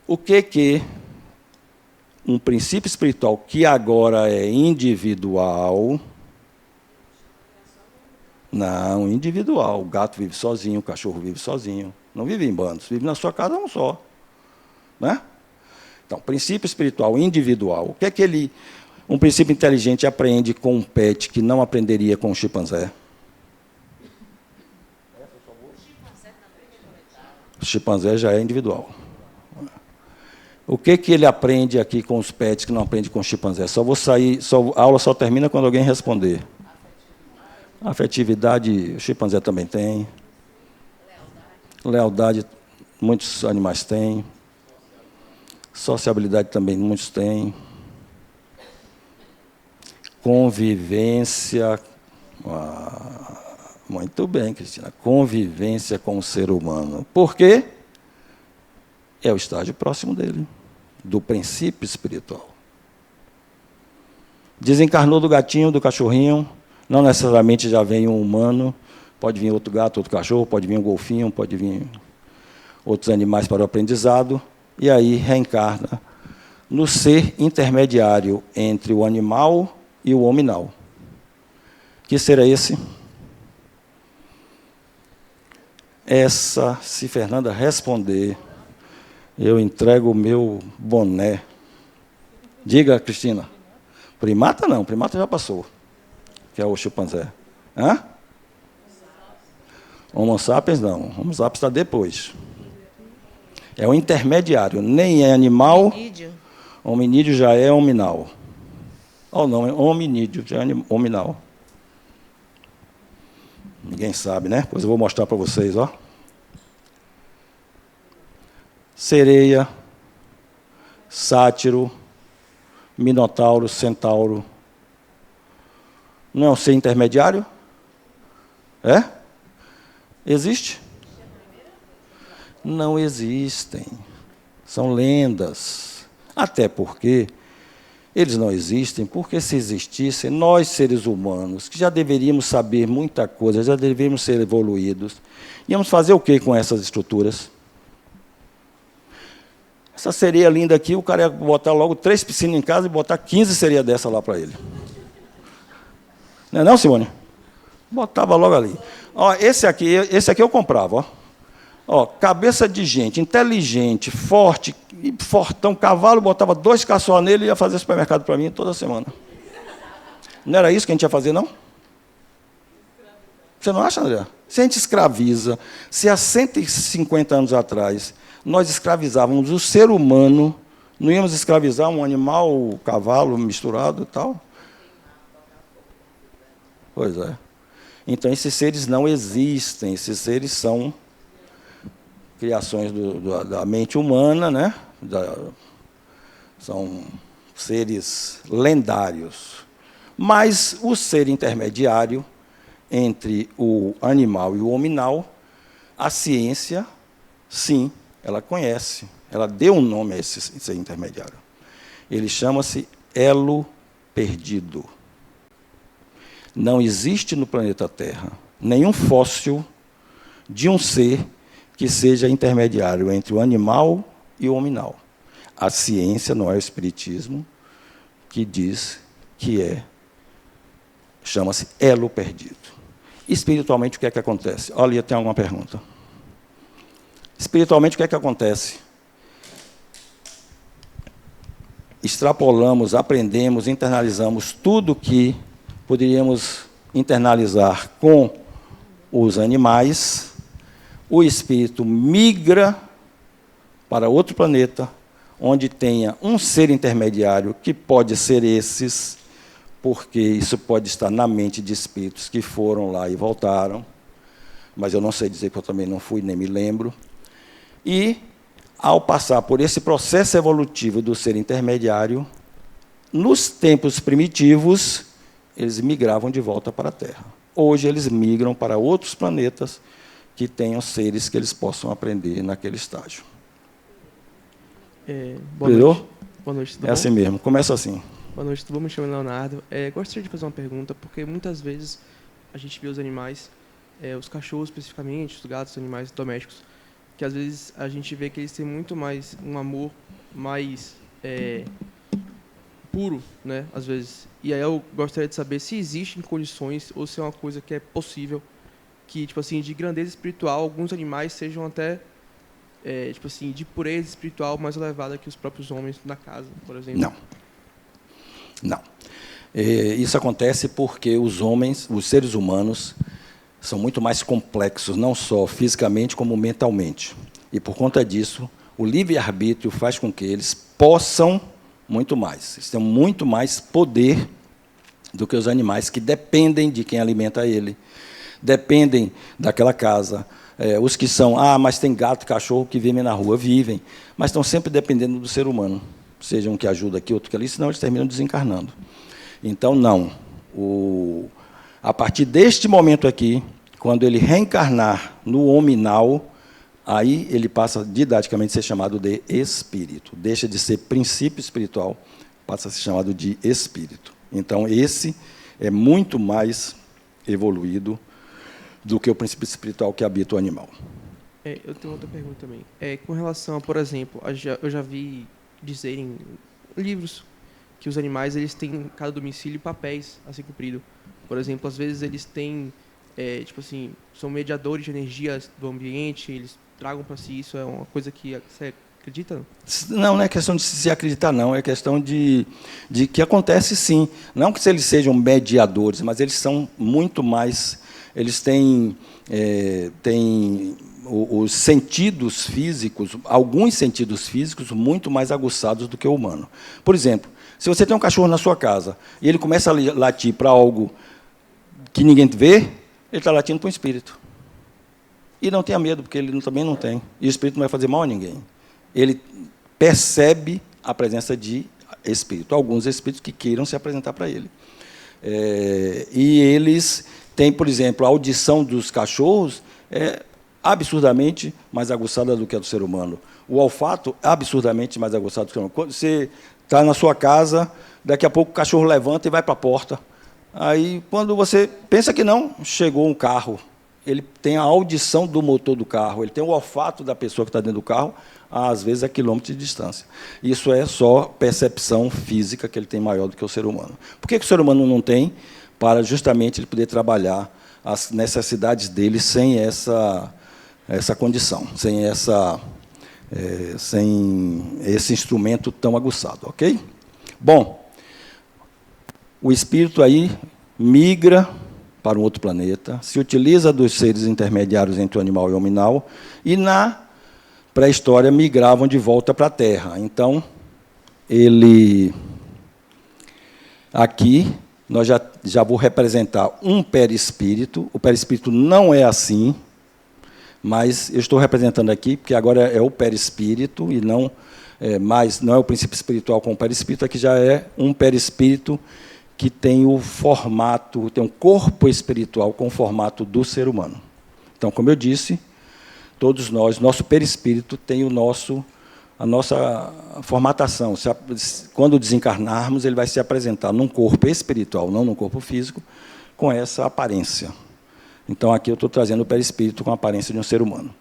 O que um princípio espiritual que agora é individual... Não, individual. O gato vive sozinho, o cachorro vive sozinho. Não vive em bandos, vive na sua casa um só. Né? Então, princípio espiritual individual. O que um princípio inteligente aprende com um pet que não aprenderia com um chimpanzé? O chimpanzé já é individual. O que ele aprende aqui com os pets que não aprende com o chimpanzé? A aula só termina quando alguém responder. Afetividade, o chimpanzé também tem. Lealdade, muitos animais têm. Sociabilidade também, muitos têm. Convivência. Muito bem, Cristina. Convivência com o ser humano. Por quê? É o estágio próximo dele, do princípio espiritual. Desencarnou do gatinho, do cachorrinho, não necessariamente já vem um humano, pode vir outro gato, outro cachorro, pode vir um golfinho, pode vir outros animais para o aprendizado, e aí reencarna no ser intermediário entre o animal e o hominal. Que ser é esse? Se Fernanda responder, eu entrego o meu boné. Diga, Cristina. Primata não, primata já passou, que é o chimpanzé. Hã? Homo sapiens não, Homo sapiens está depois. É o intermediário, nem é animal. Hominídeo. Hominídeo já é hominal. Ou não, é hominídeo, já é hominal. Ninguém sabe, né? Depois eu vou mostrar para vocês, ó. Sereia, sátiro, minotauro, centauro. Não é um ser intermediário? É? Existe? Não existem. São lendas. Até porque eles não existem, porque se existissem, nós, seres humanos, que já deveríamos saber muita coisa, já deveríamos ser evoluídos, íamos fazer o que com essas estruturas? Essa sereia linda aqui, o cara ia botar logo 3 piscinas em casa e botar 15 sereias dessa lá para ele. Não é não, Simone? Botava logo ali. Ó, esse aqui eu comprava, ó. Ó, cabeça de gente, inteligente, forte, fortão, cavalo, botava 2 caçoar nele e ia fazer supermercado para mim toda semana. Não era isso que a gente ia fazer, não? Você não acha, André? Se a gente escraviza, se há 150 anos atrás nós escravizávamos o ser humano, não íamos escravizar um animal, um cavalo misturado e tal? Pois é. Então, esses seres não existem, esses seres são criações da mente humana, né? São seres lendários. Mas o ser intermediário entre o animal e o hominal, a ciência, sim, ela conhece, ela deu um nome a esse ser intermediário. Ele chama-se elo perdido. Não existe no planeta Terra nenhum fóssil de um ser que seja intermediário entre o animal e o hominal. A ciência, não é o espiritismo, que diz que chama-se elo perdido. Espiritualmente, o que é que acontece? Olha, tem alguma pergunta. Espiritualmente, o que é que acontece? Extrapolamos, aprendemos, internalizamos tudo que poderíamos internalizar com os animais. O espírito migra para outro planeta, onde tenha um ser intermediário, que pode ser esses, porque isso pode estar na mente de espíritos que foram lá e voltaram, mas eu não sei dizer, porque eu também não fui, nem me lembro. E, ao passar por esse processo evolutivo do ser intermediário, nos tempos primitivos, eles migravam de volta para a Terra. Hoje, eles migram para outros planetas que tenham seres que eles possam aprender naquele estágio. Boa noite. Boa noite, tudo bom? Assim mesmo, começa assim. Boa noite, tudo bom? Me chamo Leonardo. Gostaria de fazer uma pergunta, porque muitas vezes a gente vê os animais, os cachorros especificamente, os gatos, os animais domésticos, que às vezes a gente vê que eles têm muito mais um amor mais puro, né, às vezes. E aí eu gostaria de saber se existem condições ou se é uma coisa que é possível que, tipo assim, de grandeza espiritual, alguns animais sejam até, tipo assim, de pureza espiritual mais elevada que os próprios homens na casa, por exemplo. Não. Não. Isso acontece porque os homens, os seres humanos, são muito mais complexos, não só fisicamente, como mentalmente. E, por conta disso, o livre-arbítrio faz com que eles possam muito mais. Eles têm muito mais poder do que os animais que dependem de quem alimenta ele, dependem daquela casa. Os que são, mas tem gato e cachorro que vivem na rua, vivem, mas estão sempre dependendo do ser humano, seja um que ajuda aqui, outro que ali, senão eles terminam desencarnando. Então, não. A partir deste momento aqui, quando ele reencarnar no hominal, aí ele passa didaticamente a ser chamado de espírito. Deixa de ser princípio espiritual, passa a ser chamado de espírito. Então, esse é muito mais evoluído do que o princípio espiritual que habita o animal. Eu tenho outra pergunta também. Com relação a, por exemplo, eu já vi dizerem em livros que os animais eles têm em cada domicílio papéis a ser cumprido. Por exemplo, às vezes eles têm, tipo assim, são mediadores de energias do ambiente, eles tragam para si isso. É uma coisa que você acredita? Não é questão de se acreditar, não. É questão de que acontece, sim. Não que eles sejam mediadores, mas eles são muito mais... Eles têm os sentidos físicos, alguns sentidos físicos, muito mais aguçados do que o humano. Por exemplo, se você tem um cachorro na sua casa e ele começa a latir para algo que ninguém vê, ele está latindo para um espírito. E não tenha medo, porque ele também não tem. E o espírito não vai fazer mal a ninguém. Ele percebe a presença de espírito, alguns espíritos que queiram se apresentar para ele. E eles têm, por exemplo, a audição dos cachorros é absurdamente mais aguçada do que a do ser humano. O olfato é absurdamente mais aguçado do que o ser humano. Quando você está na sua casa, daqui a pouco o cachorro levanta e vai para a porta. Aí, quando você pensa que não, chegou um carro. Ele tem a audição do motor do carro, ele tem o olfato da pessoa que está dentro do carro, às vezes a quilômetros de distância. Isso é só percepção física que ele tem maior do que o ser humano. Por que o ser humano não tem? Para justamente ele poder trabalhar as necessidades dele sem essa condição, sem esse instrumento tão aguçado, ok? Bom, o espírito aí migra para um outro planeta, se utiliza dos seres intermediários entre o animal e o hominal, e na pré-história migravam de volta para a Terra. Então, aqui, nós já vou representar um perispírito. O perispírito não é assim, mas eu estou representando aqui, porque agora é o perispírito, e não é o princípio espiritual com o perispírito, aqui já é um perispírito que tem o formato, tem um corpo espiritual com o formato do ser humano. Então, como eu disse, todos nós, nosso perispírito tem a nossa formatação. Quando desencarnarmos, ele vai se apresentar num corpo espiritual, não num corpo físico, com essa aparência. Então, aqui eu estou trazendo o perispírito com a aparência de um ser humano.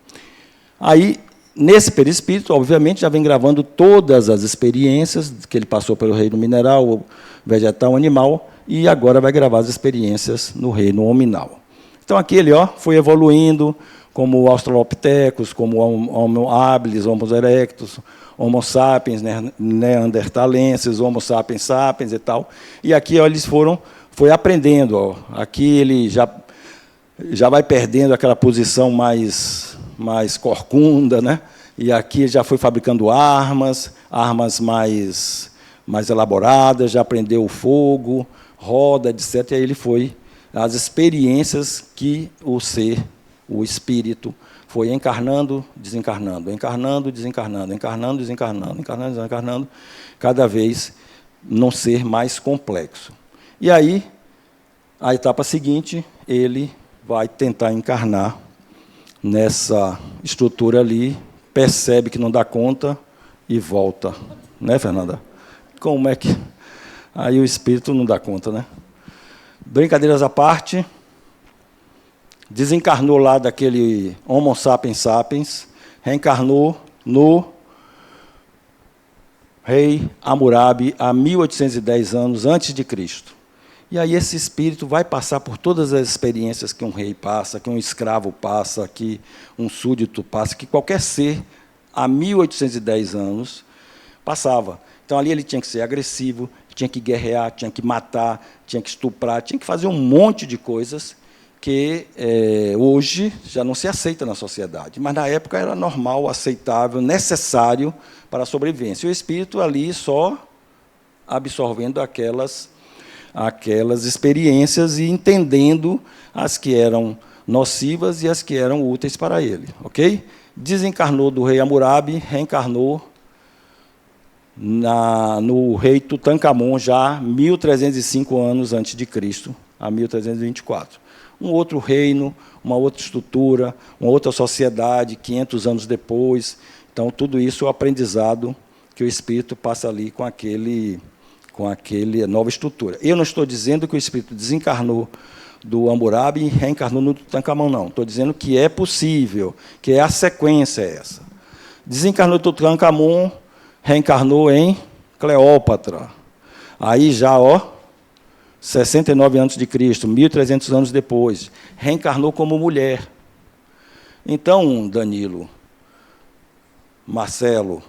Aí, nesse perispírito, obviamente, já vem gravando todas as experiências que ele passou pelo reino mineral, vegetal, animal, e agora vai gravar as experiências no reino hominal. Então, aqui ele foi evoluindo, como o Australopithecus, como o Homo habilis, Homo erectus, Homo sapiens, neandertalenses, Homo sapiens sapiens e tal. E aqui eles foi aprendendo. Aqui ele já vai perdendo aquela posição mais corcunda, né? E aqui já foi fabricando armas mais elaboradas, já aprendeu o fogo, roda, etc. E aí ele foi as experiências que o espírito foi encarnando, desencarnando, encarnando, desencarnando, encarnando, desencarnando, encarnando, desencarnando, cada vez num ser mais complexo. E aí, a etapa seguinte, ele vai tentar encarnar nessa estrutura ali, percebe que não dá conta e volta. Né, Fernanda? Como é que... Aí o espírito não dá conta, né? Brincadeiras à parte, desencarnou lá daquele Homo sapiens sapiens, reencarnou no rei Hammurabi há 1810 anos antes de Cristo. E aí esse espírito vai passar por todas as experiências que um rei passa, que um escravo passa, que um súdito passa, que qualquer ser, há 1810 anos, passava. Então, ali ele tinha que ser agressivo, tinha que guerrear, tinha que matar, tinha que estuprar, tinha que fazer um monte de coisas que hoje já não se aceita na sociedade. Mas, na época, era normal, aceitável, necessário para a sobrevivência. E o espírito ali só absorvendo aquelas experiências e entendendo as que eram nocivas e as que eram úteis para ele, ok? Desencarnou do rei Hammurabi, reencarnou no rei Tutankhamon, já 1305 anos antes de Cristo, a 1324. Um outro reino, uma outra estrutura, uma outra sociedade, 500 anos depois. Então, tudo isso é o aprendizado que o espírito passa ali com aquele nova estrutura. Eu não estou dizendo que o espírito desencarnou do Hammurabi e reencarnou no Tutankhamon, não. Estou dizendo que é possível, que é a sequência essa. Desencarnou do Tutankhamon, reencarnou em Cleópatra. Aí já, 69 anos de Cristo, 1.300 anos depois, reencarnou como mulher. Então, Danilo, Marcelo,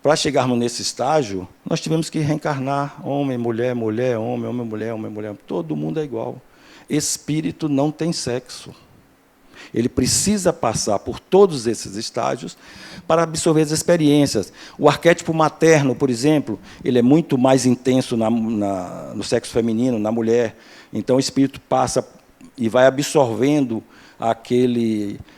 para chegarmos nesse estágio, nós tivemos que reencarnar homem, mulher, mulher, homem, homem, mulher, homem, mulher. Todo mundo é igual. Espírito não tem sexo. Ele precisa passar por todos esses estágios para absorver as experiências. O arquétipo materno, por exemplo, ele é muito mais intenso no sexo feminino, na mulher. Então, o espírito passa e vai absorvendo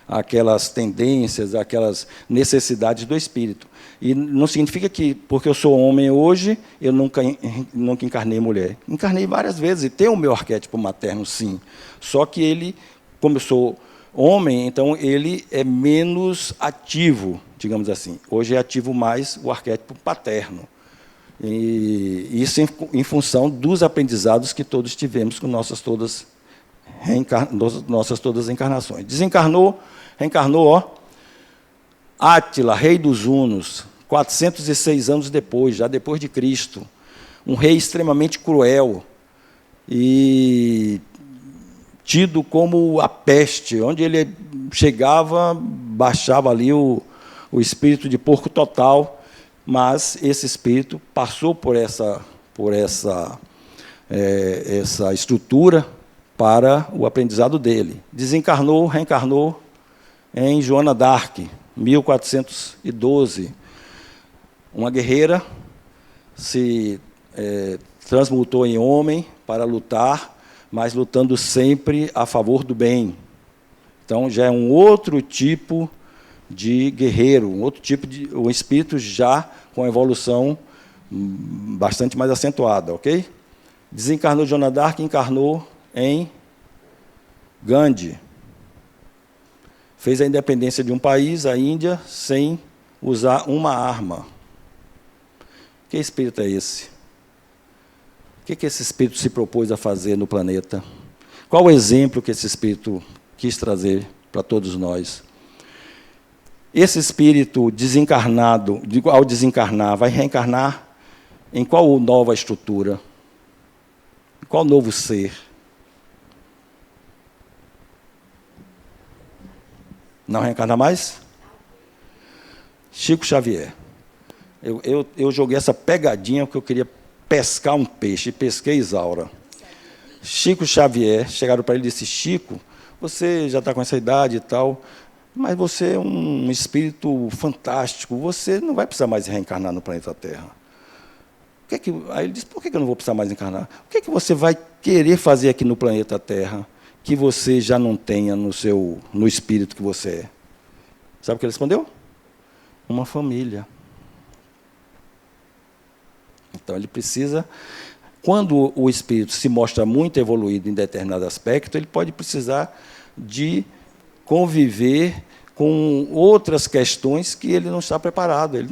aquelas tendências, aquelas necessidades do espírito. E não significa que, porque eu sou homem hoje, eu nunca encarnei mulher. Encarnei várias vezes, e tenho o meu arquétipo materno, sim. Só que ele, como eu sou homem, então ele é menos ativo, digamos assim. Hoje é ativo mais o arquétipo paterno. E isso em função dos aprendizados que todos tivemos com nossas todas encarnações. Desencarnou, reencarnou, Átila, rei dos Hunos, 406 anos depois, já depois de Cristo. Um rei extremamente cruel e tido como a peste, onde ele chegava, baixava ali o espírito de porco total, mas esse espírito passou por essa estrutura para o aprendizado dele. Desencarnou, reencarnou em Joana d'Arc, 1412. Uma guerreira se transmutou em homem para lutar, mas lutando sempre a favor do bem. Então, já é um outro tipo de guerreiro, um espírito já com evolução bastante mais acentuada, ok? Desencarnou Joana d'Arc, encarnou em Gandhi. Fez a independência de um país, a Índia, sem usar uma arma. Que espírito é esse? O que esse espírito se propôs a fazer no planeta? Qual o exemplo que esse espírito quis trazer para todos nós? Esse espírito desencarnado, ao desencarnar, vai reencarnar em qual nova estrutura? Em qual novo ser? Não reencarna mais? Chico Xavier. Eu joguei essa pegadinha porque eu queria pescar um peixe, e pesquei Isaura. Chico Xavier, chegaram para ele e disse: Chico, você já está com essa idade e tal, mas você é um espírito fantástico, você não vai precisar mais reencarnar no planeta Terra. Aí ele disse: por que eu não vou precisar mais encarnar? O que você vai querer fazer aqui no planeta Terra que você já não tenha no espírito que você é? Sabe o que ele respondeu? Uma família. Então, ele precisa, quando o espírito se mostra muito evoluído em determinado aspecto, ele pode precisar de conviver com outras questões que ele não está preparado. Ele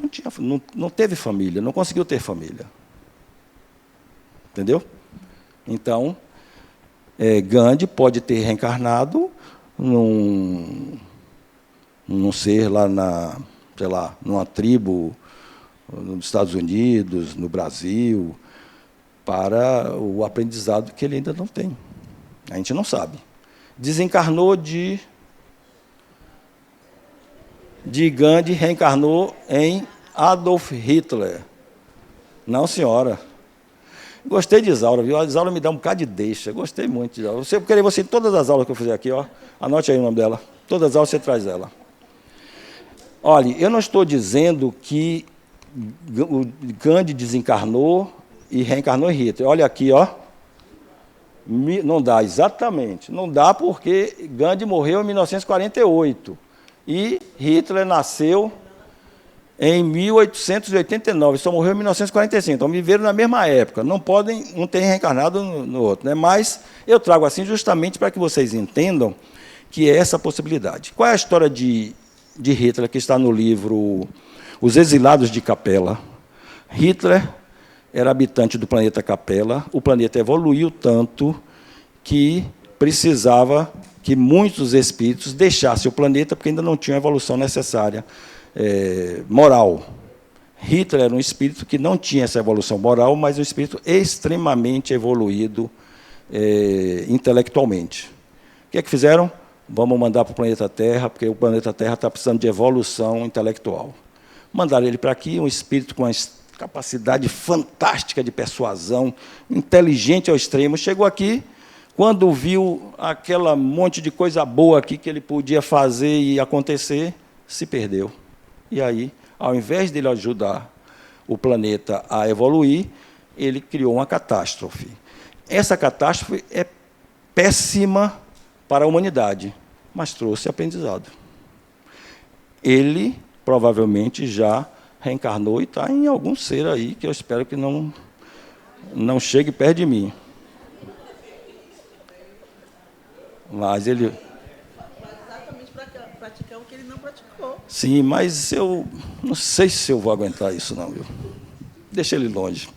não teve família, não conseguiu ter família. Entendeu? Então, Gandhi pode ter reencarnado num ser lá numa tribo nos Estados Unidos, no Brasil, para o aprendizado que ele ainda não tem. A gente não sabe. Desencarnou de Gandhi, reencarnou em Adolf Hitler. Não, senhora. Gostei de Isaura, viu? A Isaura me dá um bocado de deixa. Gostei muito de Isaura. Eu queria você em todas as aulas que eu fizer aqui, anote aí o nome dela. Todas as aulas você traz ela. Olha, eu não estou dizendo que o Gandhi desencarnou e reencarnou em Hitler. Olha aqui, Não dá, exatamente. Não dá porque Gandhi morreu em 1948 e Hitler nasceu em 1889, só morreu em 1945. Então, viveram na mesma época. Não podem, um ter reencarnado no outro. Né? Mas eu trago assim justamente para que vocês entendam que é essa possibilidade. Qual é a história de Hitler que está no livro Os Exilados de Capela? Hitler era habitante do planeta Capela. O planeta evoluiu tanto que precisava que muitos espíritos deixassem o planeta porque ainda não tinham a evolução necessária moral. Hitler era um espírito que não tinha essa evolução moral, mas um espírito extremamente evoluído intelectualmente. O que é que fizeram? Vamos mandar para o planeta Terra, porque o planeta Terra está precisando de evolução intelectual. Mandaram ele para aqui, um espírito com uma capacidade fantástica de persuasão, inteligente ao extremo, chegou aqui, quando viu aquela monte de coisa boa aqui que ele podia fazer e acontecer, se perdeu. E aí, ao invés de ele ajudar o planeta a evoluir, ele criou uma catástrofe. Essa catástrofe é péssima para a humanidade, mas trouxe aprendizado. Ele provavelmente já reencarnou e está em algum ser aí, que eu espero que não chegue perto de mim. Mas ele... Exatamente para praticar o que ele não praticou. Sim, mas eu não sei se eu vou aguentar isso, não, viu? Deixa ele longe.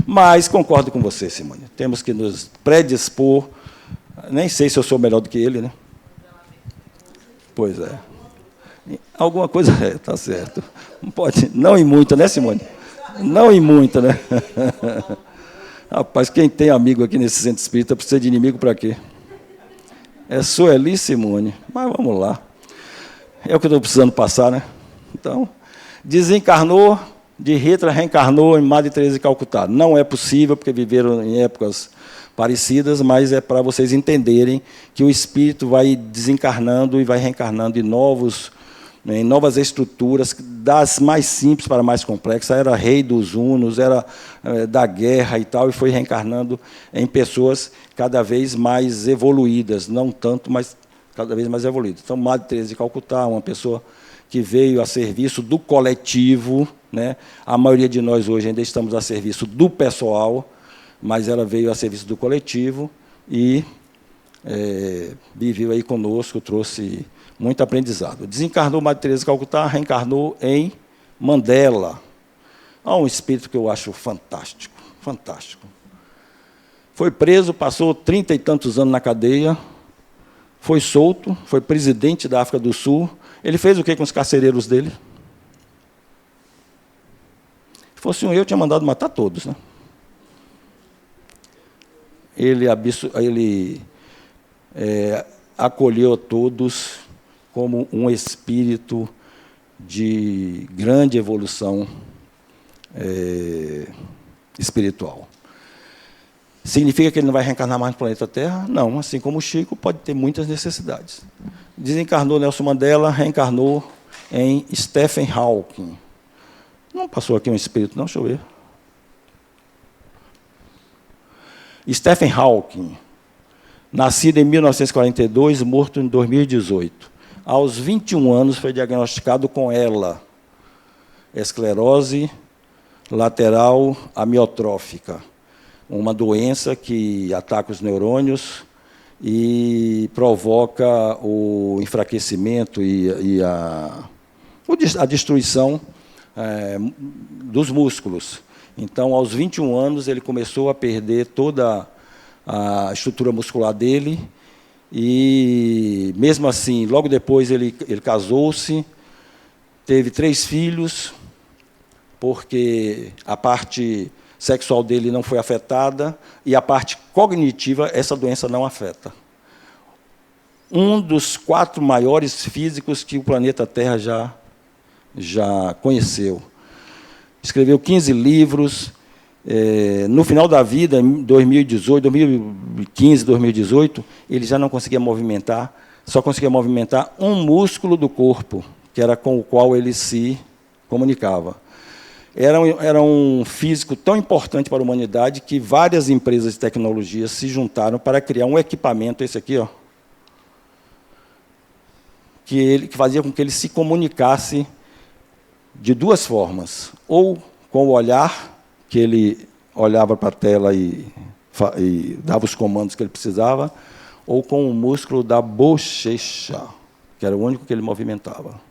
Mas concordo com você, Simone. Temos que nos predispor. Nem sei se eu sou melhor do que ele, né? Pois é. Alguma coisa está certo. Não pode, não em muita, né, Simone? Não em muita, né? Rapaz, quem tem amigo aqui nesse centro espírita precisa de inimigo para quê? É Sueli, Simone. Mas vamos lá. É o que eu estou precisando passar, né? Então, desencarnou de Hitler, reencarnou em Madre Teresa de Calcutá. Não é possível, porque viveram em épocas parecidas, mas é para vocês entenderem que o espírito vai desencarnando e vai reencarnando em novas estruturas, das mais simples para mais complexas. Era rei dos hunos, era da guerra e tal, e foi reencarnando em pessoas cada vez mais evoluídas, não tanto, mas cada vez mais evoluídas. Então, Madre Teresa de Calcutá, uma pessoa que veio a serviço do coletivo, né? A maioria de nós hoje ainda estamos a serviço do pessoal, mas ela veio a serviço do coletivo e viveu aí conosco, trouxe muito aprendizado. Desencarnou Madre Teresa de Calcutá, reencarnou em Mandela. Há um espírito que eu acho fantástico, fantástico. Foi preso, passou 30 e tantos anos na cadeia, foi solto, foi presidente da África do Sul. Ele fez o que com os carcereiros dele? Se fosse eu tinha mandado matar todos, né? Ele acolheu todos como um espírito de grande evolução espiritual. Significa que ele não vai reencarnar mais no planeta Terra? Não, assim como o Chico, pode ter muitas necessidades. Desencarnou Nelson Mandela, reencarnou em Stephen Hawking. Não passou aqui um espírito, não? Deixa eu ver. Stephen Hawking, nascido em 1942, morto em 2018. Aos 21 anos foi diagnosticado com ELA, esclerose lateral amiotrófica, uma doença que ataca os neurônios e provoca o enfraquecimento e a destruição dos músculos. Então, aos 21 anos, ele começou a perder toda a estrutura muscular dele e, mesmo assim, logo depois ele casou-se, teve 3 filhos, porque a parte sexual dele não foi afetada e a parte cognitiva, essa doença não afeta. Um dos 4 maiores físicos que o planeta Terra já conheceu. Escreveu 15 livros. No final da vida, em 2015, 2018, ele já não conseguia movimentar, só conseguia movimentar um músculo do corpo, que era com o qual ele se comunicava. era um físico tão importante para a humanidade que várias empresas de tecnologia se juntaram para criar um equipamento, esse aqui, ó, que fazia com que ele se comunicasse de duas formas, ou com o olhar, que ele olhava para a tela e dava os comandos que ele precisava, ou com o músculo da bochecha, que era o único que ele movimentava.